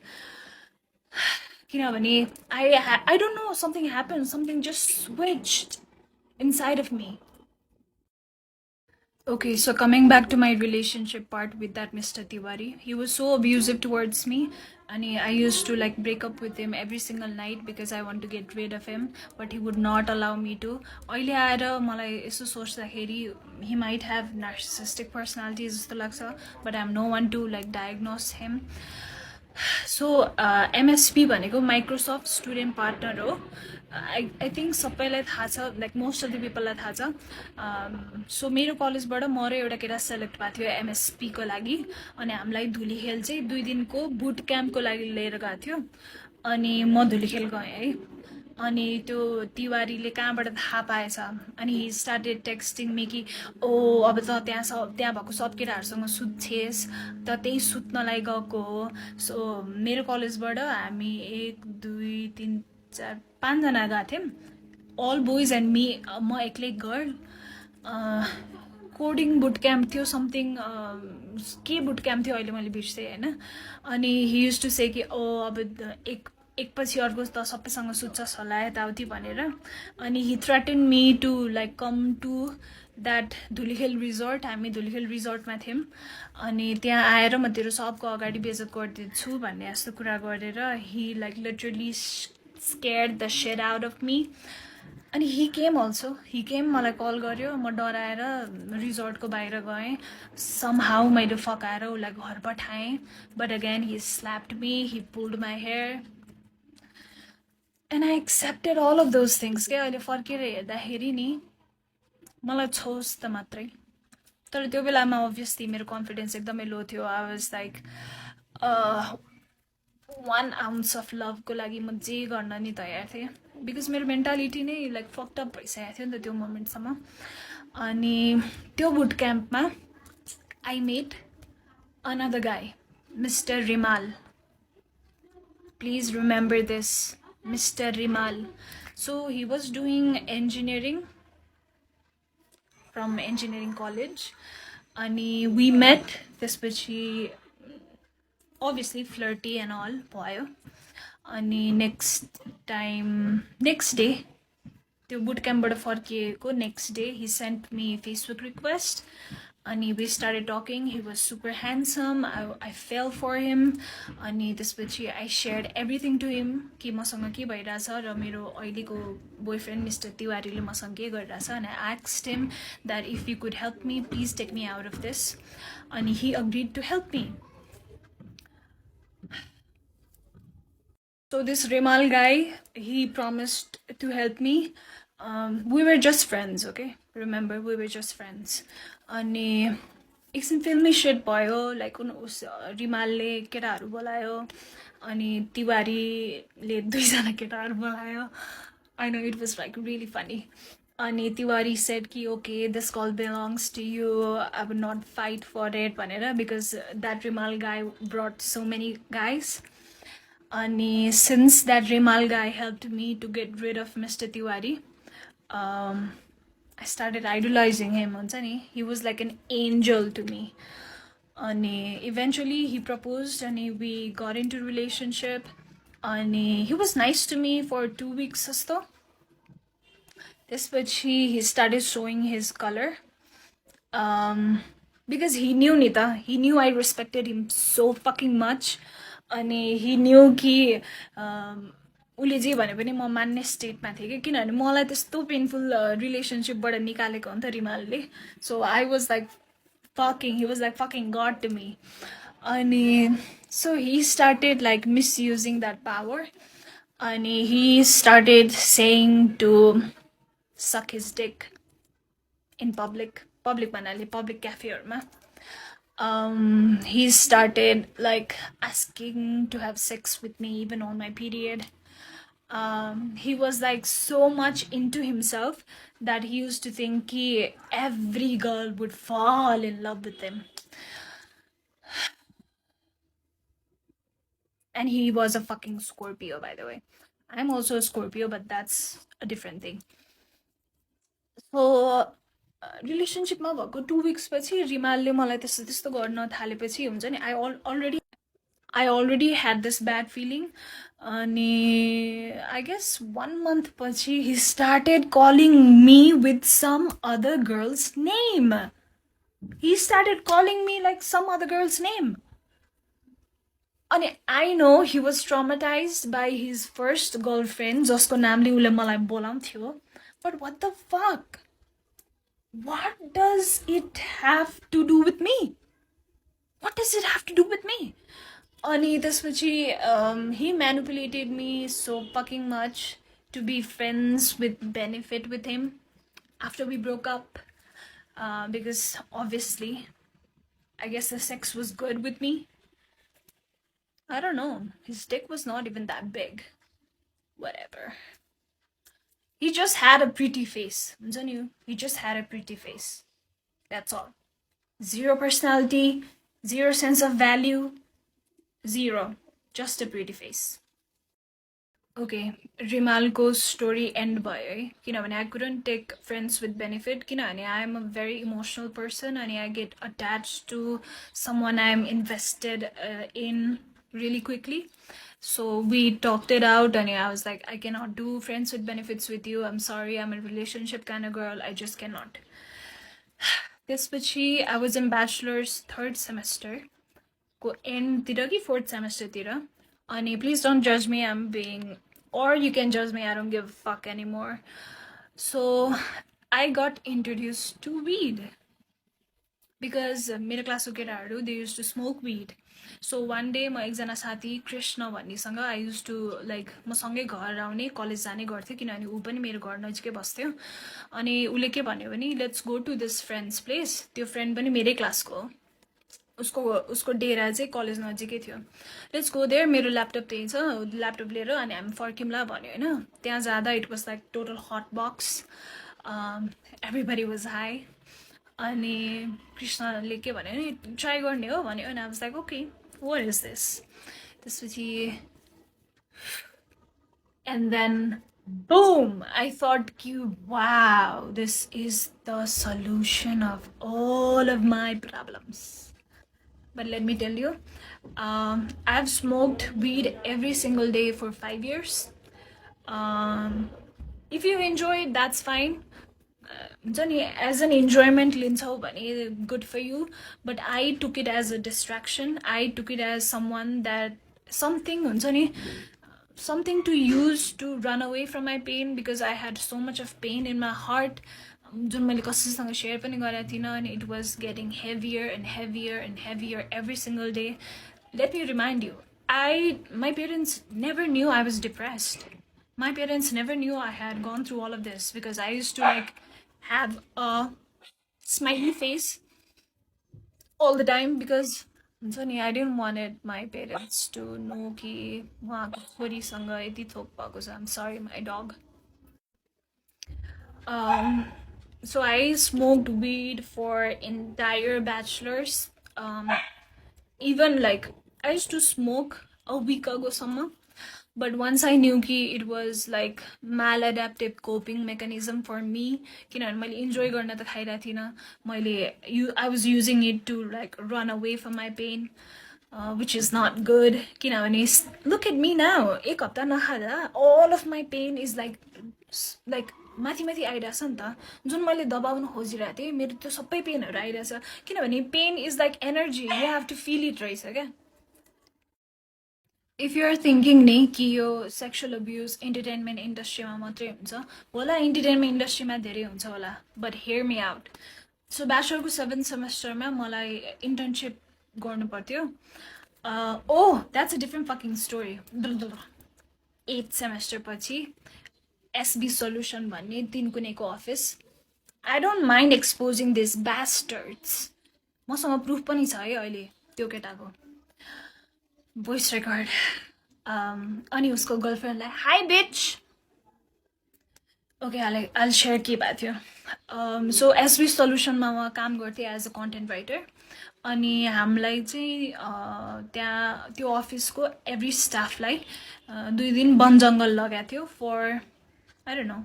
किनभने I don't know, something happened, something just switched inside of me. Okay, so coming back to my relationship part with that Mr. Tiwari, he was so abusive towards me, and I used to like break up with him every single night because I want to get rid of him, but he would not allow me to. अहिले आएर मलाई यसो सोच्दाखेरि he might have narcissistic personality जस्तो लाग्छ, but I am no one to like diagnose him. So MSP भनेको Microsoft student partner हो. I think सबैलाई थाहा छ, लाइक मोस्ट अफ द पिपललाई थाहा छ. सो मेरो कलेजबाट म र एउटा केटा सेलेक्ट भएको थियो MSPको लागि. अनि हामीलाई धुलीखेल चाहिँ 2 दिनको बुट क्याम्पको लागि लिएर गएको थियो. अनि म धुलीखेल गएँ है. अनि त्यो तिवारीले कहाँबाट थाहा पाएछ. अनि हि स्टार्टेड टेक्स्टिङ मी कि अब त त्यहाँ भएको सब केटाहरूसँग सुत्छेस् त, त्यही सुत्नलाई गएको हो. सो मेरो कलेजबाट हामी 1 2 3 4 5 जना गएको थियौँ. अल बोइज एन्ड मी, म एक्लै गर्ल. कोडिङ बुट क्याम्प थियो, समथिङ के बुट क्याम्प थियो अहिले मैले बिर्सेँ होइन. अनि हि युज टु से कि अब एकपछि अर्को त सबैसँग सुत्छस् होला यताउति भनेर. अनि he threaten me to like come to that Dhulikhel resort. हामी धुलीखेल रिजोर्टमा थियौँ. अनि त्यहाँ आएर म तेरो सबको अगाडि बेइज्जत गरिदिन्छु भन्ने जस्तो कुरा गरेर he like literally scared the shit out of me. अनि हि केम अल्सो, मलाई कल गर्यो. म डराएर रिजोर्टको बाहिर गएँ. समहाउ मैले फकाएर उसलाई घर पठाएँ. But again he slapped me, he pulled my hair. And I accepted all of those things. के अहिले फर्केर हेर्दाखेरि नि मलाई छोस् त मात्रै. तर त्यो बेलामा अभियसली मेरो कन्फिडेन्स एकदमै लो थियो. I was like 1 ounce of लभको लागि म जे गर्न नि तयार थिएँ. बिकज मेरो मेन्टालिटी नै लाइक फक्ड अप भइसकेको थियो नि त त्यो मोमेन्टसम्म. अनि त्यो बुट क्याम्पमा I made Another guy, Mr. Rimal. Please remember this, Mr. Rimal. So he was doing engineering from engineering college. And we met त्यसपछि obviously flirty and all भयो. अनि next day त्यो बुट क्याम्पबाट फर्किएको next day he sent me Facebook request अनि we started talking. He was super handsome. I fell for him. अनि त्यसपछि I shared everything to him कि मसँग के भइरहेछ र मेरो अहिलेको boyfriend Mr. तिवारीले मसँग के गरिरहेछ. And I asked him that if you could help me, please take me out of this. And he agreed to help me. So this Rimal guy, he promised to help me. We were just friends, okay? Remember, we were just friends. अनि एकछिन फिल्मी set भयो like उस रिमालले केटाहरू बोलायो अनि तिवारीले दुईजना केटाहरू बोलायो. I know it was like really funny. अनि तिवारी said कि okay, this call belongs to you. I would not fight for it भनेर because that Rimal guy brought so many guys. And since that Rimal guy helped me to get rid of Mr. Tiwari, I started idolizing him. He was like an angel to me. And eventually he proposed and we got into a relationship. And he was nice to me for 2 weeks or so. He started showing his color. Because he knew Nita. He knew I respected him so fucking much. And he knew कि उसले जे भने पनि म मान्ने स्टेटमा थिएँ कि किनभने मलाई त्यस्तो पेनफुल रिलेसनसिपबाट निकालेको हो नि त रिमालले. So I was like he was like fucking God to me. And so he started like misusing that power. And he started saying to suck his dick in public भन्नाले public cafeहरूमा. He started like asking to have sex with me even on my period. He was like so much into himself that he used to think every girl would fall in love with him. And he was a fucking Scorpio, by the way. I'm also a Scorpio, but that's a different thing. So रिलेसनसिपमा भएको 2 weeks पछि रिमालले मलाई त्यस्तो त्यस्तो गर्न थालेपछि हुन्छ नि I already had this bad feeling. And I guess 1 month पछि he started calling me with some other girl's name. He started calling me like some other girl's name. And I know he was traumatized by his first girlfriend जसको नामले उले मलाई बोलाउँथ्यो. But what the fuck? What does it have to do with me? What does it have to do with me? अनि त्यसपछि he manipulated me so fucking much to be friends with benefit with him after we broke up. Because obviously, I guess the sex was good with me. I don't know. His dick was not even that big. Whatever. He just had a pretty face. He just had a pretty face. That's all. Zero personality, zero sense of value, zero. Just a pretty face. Okay, Rimalko's story end by I couldn't take friends with benefit. I am a very emotional person and I get attached to someone I'm invested in really quickly. So we talked it out and I was like, I cannot do friends with benefits with you. I'm sorry, I'm a relationship kind of girl. I just cannot. त्यसपछि I was in bachelor's 3rd semester. Go end tira ki 4th semester tira. And please don't judge me, I'm being, or you can judge me, I don't give a fuck anymore. So I got introduced to weed. Because middle class केटाहरू they used to smoke weed. So one day म एकजना साथी Krishna भन्नेसँग I used to like म सँगै घर आउने college जाने गर्थ्यो किनभने ऊ पनि मेरो घर नजिकै बस्थ्यो. अनि उले के भन्यो भने let's go to this friend's place. त्यो फ्रेन्ड पनि मेरै क्लासको हो. उसको डेरा चाहिँ कलेज नजिकै थियो. Let's go there. मेरो ल्यापटप त्यही छ. ल्यापटप लिएर अनि हामी फर्किमला भन्यो हैन. त्यहाँ जाँदा it was like total hot box. Everybody was high. अनि कृष्णले के भन्यो नि ट्राई गर्ने हो भन्यो अनि I was like okay what is this त्यसपछि and then boom I thought wow, this is the solution of all of my problems. But let me tell you, I've smoked weed every single day for 5 years. If you enjoy it, that's fine. As an enjoyment good for you, but I took it as a distraction. I took it as something to use to run away from my pain, because I had so much of pain in my heart. And it was getting heavier and heavier and heavier every single day. Let me remind you, my parents never knew I was depressed. My parents never knew I had gone through all of this, because I used to have a smiley face all the time, because I didn't want my parents to know कि उहाँको छोरीसँग यति थोक भएको छ. I'm sorry, my dog. So I smoked weed for entire bachelors. Even I used to smoke a week ago summer. But once I knew कि it was maladaptive coping mechanism for me, किनभने मैले enjoy गर्न त खाइरहेको थिइनँ. I was using it to run away from my pain, which is not good. किनभने look at me now. एक हप्ता नखाँदा all of my pain is माथि माथि आइरहेछ नि त. जुन मैले दबाउन खोजिरहेको थिएँ मेरो त्यो सबै पेनहरू आइरहेछ. किनभने pain is like energy, you have to feel it रहेछ क्या. If you are thinking ni कि यो sexual abuse entertainment industry मा मात्रै हुन्छ होला, entertainment industry मा धेरै हुन्छ होला, but hear me out. So bachelor को 7th semester मा मलाई internship गर्नु पर्थ्यो. Oh, that's a different fucking story. 8th semester पछि SB Solution भन्ने 3 कुनेको office. I don't mind exposing these bastards. मसँग proof पनि छ है अहिले त्यो केटाको. Voice record. अनि उसको गर्लफ्रेन्डलाई hi bitch. Okay, I'll share के भएको थियो. So SB Solution मा म काम गर्थेँ as a content writer. अनि हामीलाई चाहिँ त्यहाँ त्यो अफिसको every staffलाई 2 दिन वन जंगल लगाएको थियो for I don't know,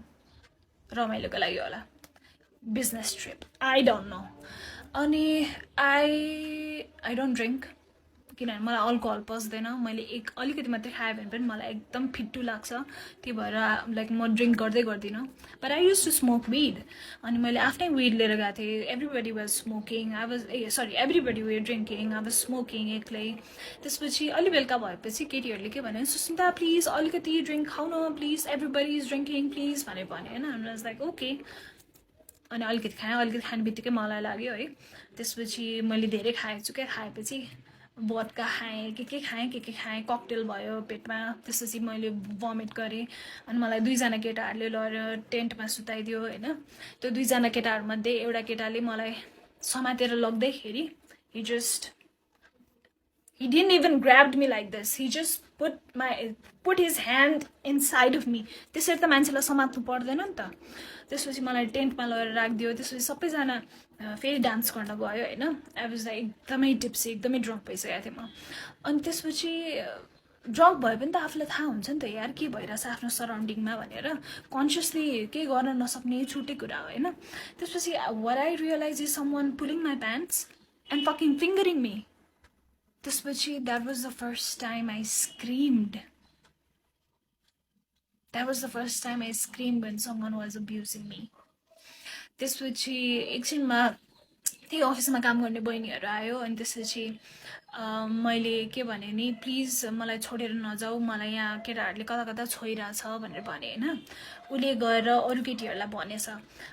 रमाइलोको लागि होला, business trip, I don't know. अनि I don't drink, किनभने मलाई अल्कोहल पस्दैन. मैले अलिकति मात्रै खाएँ भने पनि मलाई एकदम फिट्टु लाग्छ. त्यही भएर म ड्रिङ्क गर्दै गर्दिनँ. But I use to smoke weed. अनि मैले आफ्नै विड लिएर गएको थिएँ. Everybody was smoking, everybody were drinking, I was smoking एक्लै. त्यसपछि अलि बेलुका भएपछि केटीहरूले के भन्यो, सुस्मिता प्लिज अलिकति ड्रिङ्क खाऊ न please, everybody is drinking please भने होइन. I was like okay. अनि अलिकति खाएँ. अलिकति खाने बित्तिकै मलाई लाग्यो है. त्यसपछि मैले धेरै खाएछु क्या. खाएपछि बदका खाएँ, के खाएँ, ककटेल भयो पेटमा. त्यसपछि मैले भमिट गरेँ. अनि मलाई 2 जना केटाहरूले लगेर टेन्टमा सुताइदियो होइन. त्यो 2 जना केटाहरूमध्ये एउटा केटाले मलाई समातेर लग्दैखेरि he didn't even grabbed me like this. He just put his hand inside of me. त्यसरी त मान्छेलाई समात्नु पर्दैन नि त. त्यसपछि मलाई टेन्टमा लगेर राखिदियो. त्यसपछि सबैजना फेरि डान्स गर्न गयो होइन. आई वाज एकदमै टिप्सी, एकदमै ड्रङ्क भइसकेको थिएँ म. अनि त्यसपछि ड्रङ्क भयो पनि त आफूलाई थाहा हुन्छ नि त यार के भइरहेछ आफ्नो सराउन्डिङमा भनेर. कन्सियसली केही गर्न नसक्ने छुट्टै कुरा हो होइन. त्यसपछि what I realized is someone pulling my pants and fucking fingering me. त्यसपछि that was the first time I screamed. That was the first time I screamed when someone was abusing me. त्यसपछि एकछिनमा त्यही अफिसमा काम गर्ने बहिनीहरू आयो. अनि त्यसपछि मैले के भने नि, प्लिज मलाई छोडेर नजाऊ, मलाई यहाँ केटाहरूले कता कता छोइरहेछ भनेर भने होइन. उसले गएर अरू केटीहरूलाई भनेछ.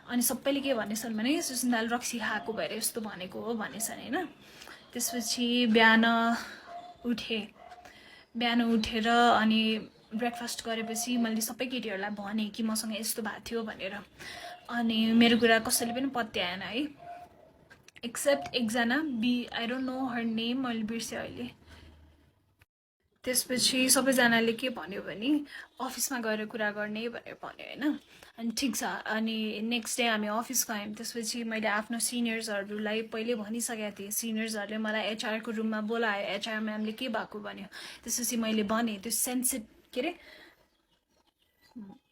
अनि सबैले के भनेछन् भने सुस्मिताले रक्सी खाएको भएर यस्तो भनेको हो भनेछन् होइन. त्यसपछि बिहान उठेर अनि ब्रेकफास्ट गरेपछि मैले सबै केटीहरूलाई भने कि मसँग यस्तो भएको थियो भनेर. अनि मेरो कुरा कसैले पनि पत्याएन है, एक्सेप्ट एकजना I don't know her name, मैले बिर्सेँ अहिले. त्यसपछि सबैजनाले के भन्यो भने अफिसमा गएर कुरा गर्ने भनेर भन्यो होइन. अनि ठिक छ अनि नेक्स्ट डे हामी अफिस गयौँ त्यसपछि मैले आफ्नो सिनियर्सहरूलाई पहिले भनिसकेको थिएँ सिनियर्सहरूले मलाई एचआरको रुममा बोलायो एचआर म्यामले के भएको भन्यो त्यसपछि मैले भने त्यो के अरे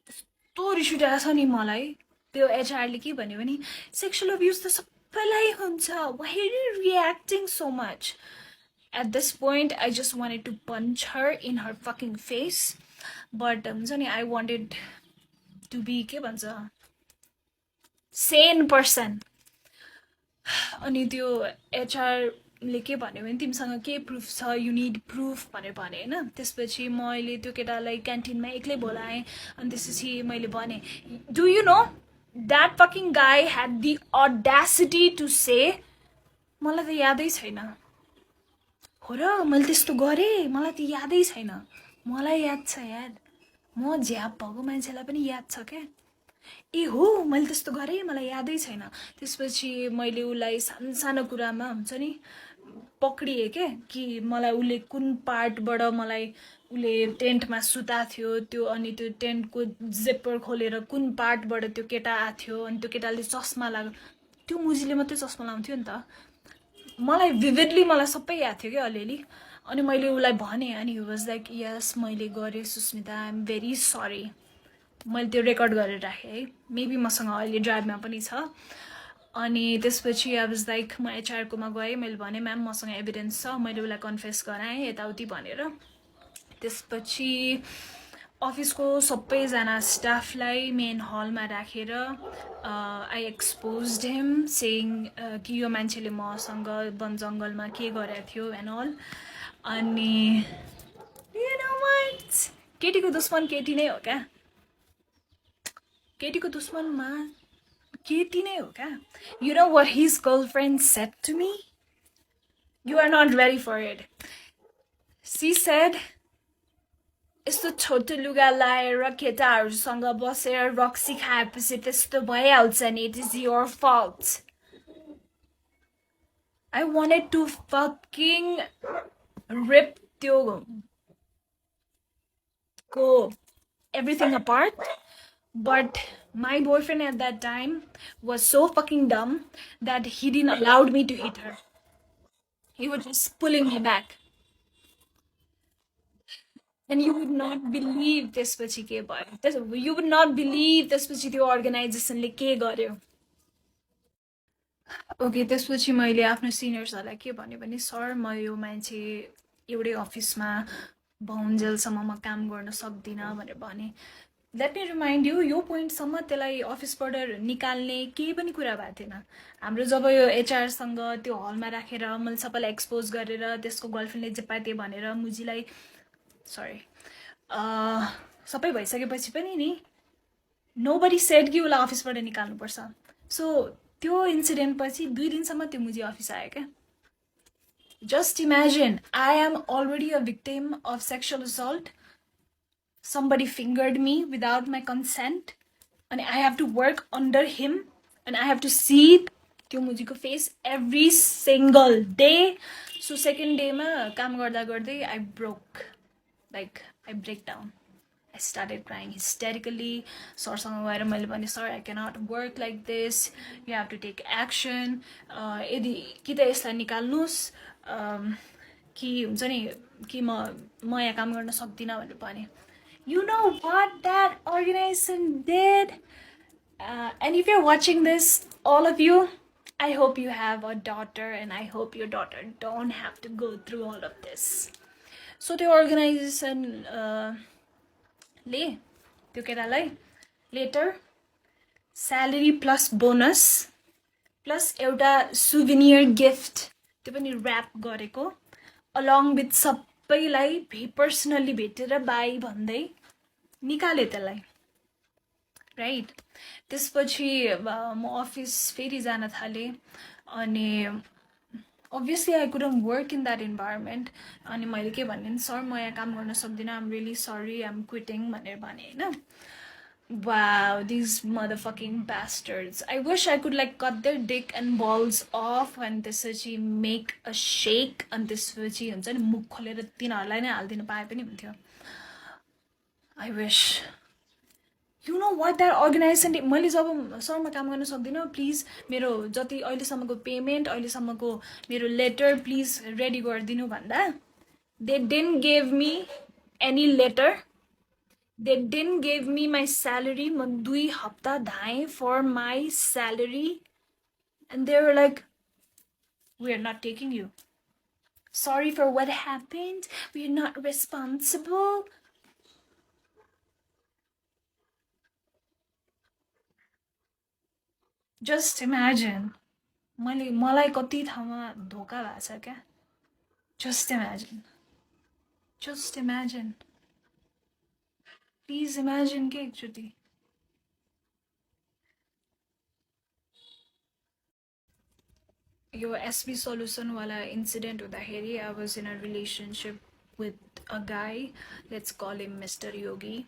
कस्तो रिस उठेको छ नि मलाई त्यो एचआरले के भन्यो भने सेक्सुअल अब्युज त सबैलाई हुन्छ why are you reacting so much at this point I just wanted to punch her in her fucking face but हुन्छ नि आई वान्टेड टु बी के भन्छ सेन पर्सन अनि त्यो एचआरले के भन्यो भने तिमीसँग के प्रुफ छ यु निड प्रुफ भनेर भने होइन त्यसपछि मैले त्यो केटालाई क्यान्टिनमा एक्लै बोलाएँ अनि त्यसपछि मैले भने do you know that fucking गाई ह्याड दि अडासिटी टु से मलाई त यादै छैन हो र मैले त्यस्तो गरेँ मलाई त यादै छैन मलाई याद छ याद म झ्याप भएको मान्छेलाई पनि याद छ क्या ए हो मैले त्यस्तो गरेँ मलाई यादै छैन त्यसपछि मैले उसलाई सानो सानो कुरामा हुन्छ नि पक्रिएँ क्या कि मलाई उसले कुन पार्टबाट मलाई उसले टेन्टमा सुता थियो त्यो अनि त्यो टेन्टको जिप्पर खोलेर कुन पार्टबाट त्यो केटा आथ्यो अनि त्यो केटाले चस्मा लाग्यो त्यो मुजीले मात्रै चस्मा लाउँथ्यो नि त मलाई भिभिडली मलाई सबै याद थियो क्या अलिअलि अनि मैले उसलाई भनेँ अनि हि वाज लाइक यस मैले गरेँ Sushmita I am very sorry मैले त्यो रेकर्ड गरेर राखेँ है मेबी मसँग अहिले ड्राइभमा पनि छ अनि त्यसपछि आई वाज लाइक म एचआरकोमा गएँ मैले भने म्याम मसँग एभिडेन्स छ मैले उसलाई कन्फेस गराएँ यताउति भनेर त्यसपछि अफिसको सबैजना स्टाफलाई मेन हलमा राखेर आई एक्सपोज्ड हिम सेङ कि यो मान्छेले मसँग वन जङ्गलमा के गरेको थियो एन्ड अल अनि केटीको दुश्मन केटी नै हो क्या केटीको दुश्मनमा केटी नै हो क्या you know what his girlfriend said to me you are not ready for it she said यस्तो छोटो लुगा लाएर केटाहरूसँग बसेर रक्सी खाएपछि त्यस्तो भइहाल्छ नि it is your fault I wanted to fucking rip त्यो को everything apart but my boyfriend at that time was so fucking dumb that he didn't allow me to hit her. He was just pulling me back and you would not believe त्यसपछि के भयो you would not believe त्यसपछि त्यो अर्गनाइजेसनले के गर्यो okay त्यसपछि मैले आफ्नो सिनियर्सहरूलाई के भन्यो भने सर म यो मान्छे एउटै अफिसमा बहुन्जेलसम्म म काम गर्न सक्दिनँ भनेर भने लेट मी रिमाइन्ड यु यो पोइन्टसम्म त्यसलाई अफिसबाट निकाल्ने केही पनि कुरा भएको थिएन हाम्रो जब यो एचआरसँग त्यो हलमा राखेर मैले सबैलाई एक्सपोज गरेर त्यसको गर्लफ्रेन्डले जे पाए त्यही भनेर मुजीलाई सरी सबै भइसकेपछि पनि नि नोबडी सेड कि उसलाई अफिसबाट निकाल्नुपर्छ सो त्यो इन्सिडेन्ट पछि 2 दिनसम्म त्यो मुजी अफिस आयो क्या Just imagine, I am already a victim of sexual assault. Somebody fingered me without my consent. And I have to work under him. And I have to see त्यो मुजीको face every single day. So second day ma काम गर्दा गर्दै I broke. Like, I break down. I started crying hysterically. सरसँग गएर मैले भने sir I cannot work like this. You have to take action. यदि कि त यसलाई निकाल्नुस् कि हुन्छ नि कि म यहाँ काम गर्न सक्दिनँ भनेर भने You know what that organization did? And if you're watching this, all of you, I hope you have a daughter and I hope your daughter don't have to go through all of this. So the organization ले त्यो केटालाई later salary plus bonus plus एउटा souvenir gift त्यो पनि rap गरेको along with सबैलाई personally भेटेर by भन्दै निकाले त्यसलाई राइट त्यसपछि म अफिस फेरि जान थालेँ अनि obviously I couldn't work in that environment अनि मैले के भने सर म यहाँ काम गर्न सक्दिनँ I'm really sorry I'm quitting भनेर भने हैन Wow, these motherfucking bastards. I wish I could like cut their dick and balls off and त्यसपछि make a shake and त्यसपछि हुन्छ नि मुख खोलेर तिनीहरूलाई नै हाल्दिन पाए पनि हुन्थ्यो I wish You know what that organization मैले जब सरमा काम गर्न सक्दिनँ प्लिज मेरो जति अहिलेसम्मको पेमेन्ट अहिलेसम्मको मेरो लेटर प्लिज रेडी गरिदिनु भन्दा they didn't give me any letter. They didn't give me my salary. म 2 हप्ता धाएँ for my salary. And they were like, we are not taking you. Sorry for what happened. We are not responsible. Just imagine. मलाई कति ठाउँमा धोका भएको छ क्या. Just imagine. Just imagine. Please imagine के एकचोटि. यो SB solution वाला incident हुँदाखेरि I was in a relationship with a guy. Let's call him Mr. Yogi.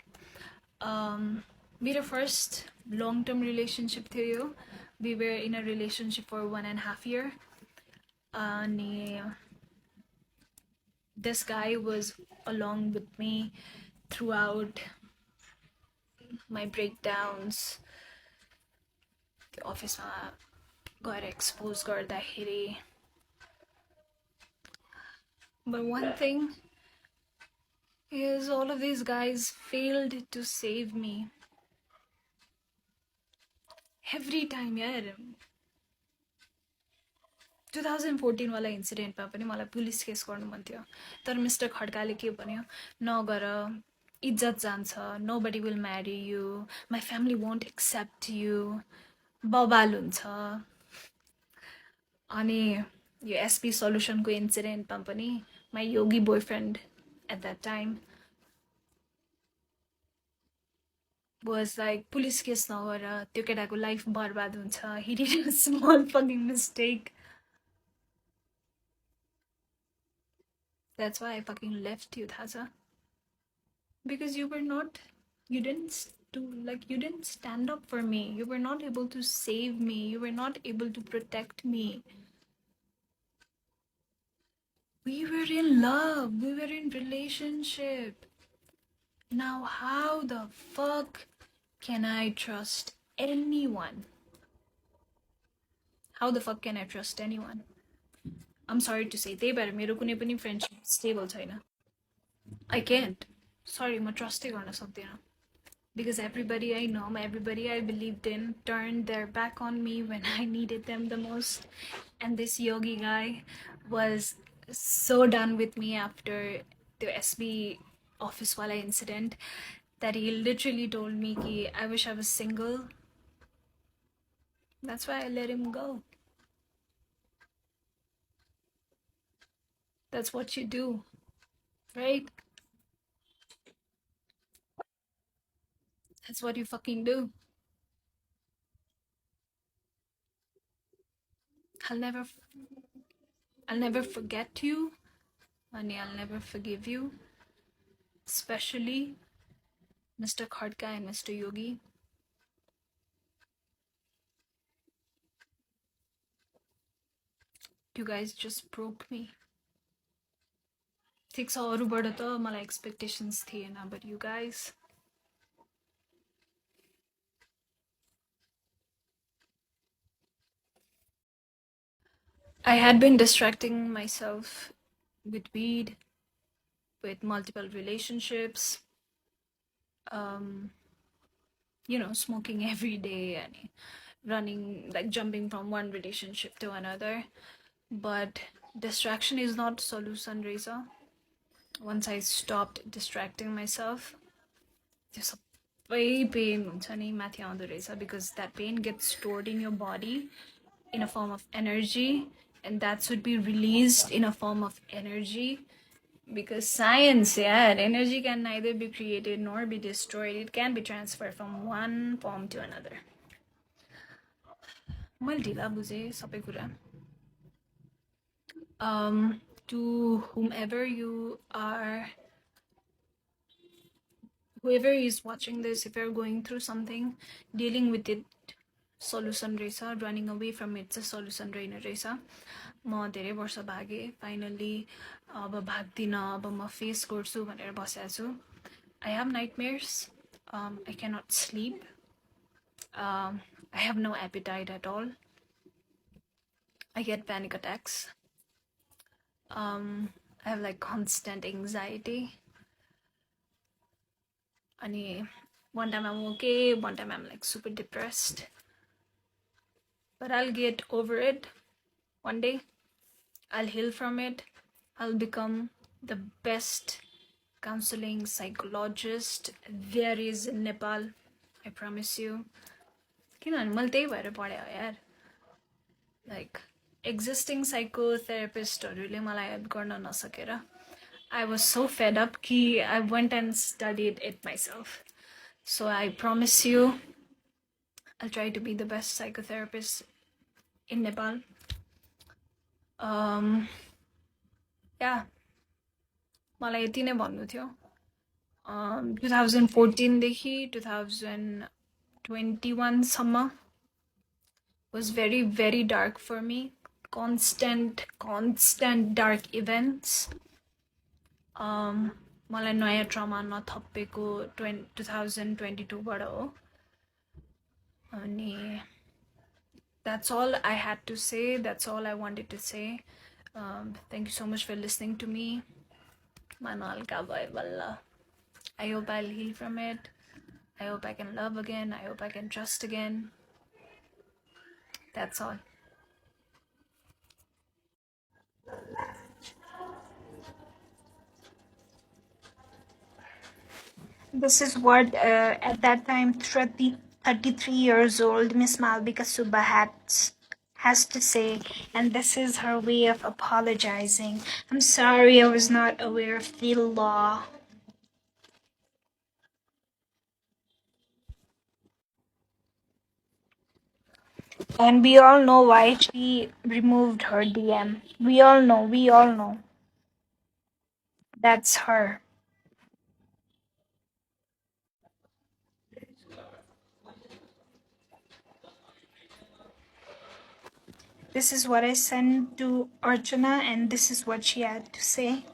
मेरो first long-term relationship थियो यो. We were in a relationship for 1.5 years. अनि this guy was along with me throughout my breakdowns. Office got exposed गर्दाखेरि. But one thing is all of these guys failed to save me. Every time, yaar. 2014 वाला इन्सिडेन्टमा पनि मलाई police case गर्नु मन थियो तर mister खड्काले के भन्यो नगर इज्जत जान्छ nobody will marry you my family won't accept you बवाल हुन्छ अनि यो एसपी सल्युसनको इन्सिडेन्टमा पनि my yogi boyfriend at that time was like police case नगर त्यो केटाको लाइफ बर्बाद हुन्छ he did a small fucking mistake. That's why I fucking left you, Thaza. Because you didn't stand up for me. You were not able to save me. You were not able to protect me. We were in love. We were in relationship. Now how the fuck can I trust anyone? How the fuck can I trust anyone? I'm sorry to say, त्यही भएर मेरो कुनै पनि friendship stable छैन. I can't. Sorry, म ट्रस्टै गर्न सक्दिनँ. Because everybody I know, everybody I believed in turned their back on me when I needed them the most. And this yogi guy was so done with me after the SB office wala incident that he literally told me ki I wish I was single. That's why I let him go. That's what you do, right? That's what you fucking do. I'll never forget you, and I'll never forgive you. Especially Mr. Khadka and Mr. Yogi. You guys just broke me. ठिक छ अरूबाट त मलाई expectations थिएन but you guys I had been distracting myself with weed, with multiple relationships, smoking every day and running, like jumping from one relationship to another. But distraction is not solution, Reza. Once I stopped distracting myself, there's a pain because that pain gets stored in your body in a form of energy, and that should be released in a form of energy. Because science, energy can neither be created nor be destroyed. It can be transferred from one form to another. मैले ढिला बुझेँ सबै कुरा. To whoever is watching this, if you're going through something, dealing with it, solution रहेछ, running away from it चाहिँ solution रहेन रहेछ. म धेरै वर्ष भागेँ, finally अब भाग्दिनँ, अब म फेस गर्छु भनेर बसेको छु. I have nightmares. I cannot sleep. I have no appetite at all. I get panic attacks. I have like constant anxiety. And one time I'm okay, one time I'm like super depressed. But I'll get over it one day. I'll heal from it. I'll become the best counseling psychologist there is in Nepal. I promise you. किनभने मैले त्यही भएर पढेँ हो यार. Like existing psychotherapistहरूले मलाई help गर्न नसकेर I was so fed up कि I went and studied it myself. So I promise you I'll try to be the best psychotherapist in Nepal. Yeah. मलाई यति नै भन्नु थियो. 2014 देखि 2021 सम्म was very, very dark for me. Constant dark events. मलाई नयाँ ट्रमा नथपेको 2022 बाट हो. अनि that's all I had to say. That's all I wanted to say. Thank you so much for listening to me. Manalka bhai balla. I hope I'll heal from it. I hope I can love again. I hope I can trust again. That's all. This is what at that time 33 years old Miss Malvika Subba has to say, and this is her way of apologizing. I'm sorry, I was not aware of the law. And we all know why she removed her DM. We all know. That's her. This is what I sent to Archana, and this is what she had to say.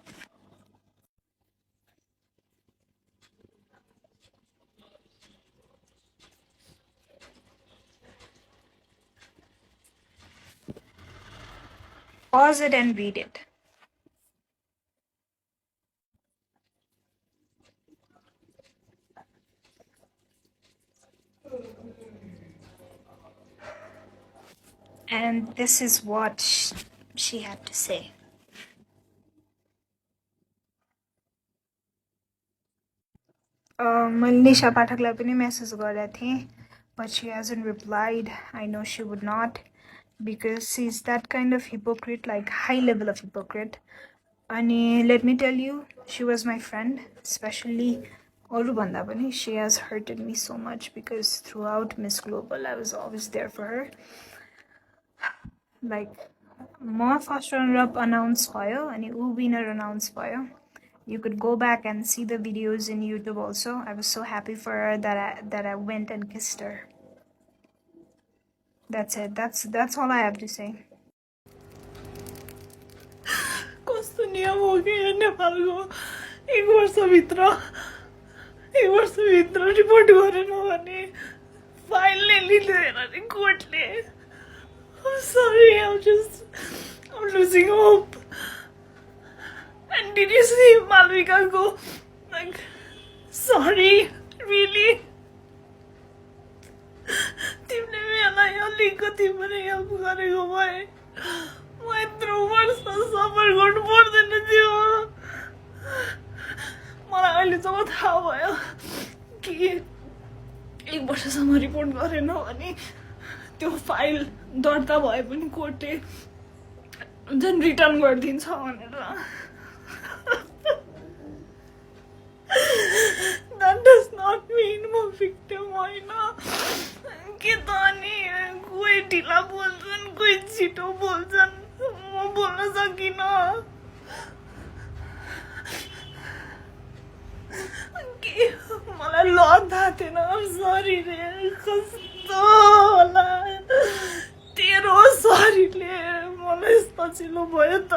Pause it and read it. And this is what she had to say. Nisha Pathakलाई पनि message गरेको थिएँ, but she hasn't replied. I know she would not, because she's that kind of hypocrite, like high level of hypocrite. And let me tell you, she was my friend, especially अरूभन्दा पनि. She has hurted me so much, because throughout Miss Global I was always there for her. Like more first runner up announced भयो अनि ऊ winner announced भयो. You could go back and see the videos in YouTube also. I was so happy for her that I went and kissed her. That's it. That's all I have to say. कस्तो नियम हो कि नेपालको एक वर्षभित्र report गरेन भने file नै लिँदैन नि कोर्टले. I'm sorry, I'm losing hope. And did you see Malvika go like, sorry, really? तिमीले मलाई अलिकति पनि हेल्प गरेको भए म यत्रो वर्ष सफर गर्नु पर्दैन थियो. मलाई अहिले जब थाहा भयो कि एक वर्षसम्म रिपोर्ट गरेन भने त्यो फाइल दर्ता भए पनि कोर्टले झन् रिटर्न गरिदिन्छ भनेर. That does not mean म victim होइन. के त अनि कोही ढिला बोल्छन्, कोही छिटो बोल्छन्, म बोल्न सकिनँ. के मलाई ल थाहा थिएन. सरी रे, कस्तो होला तेरो सरीले मलाई सजिलो भयो त.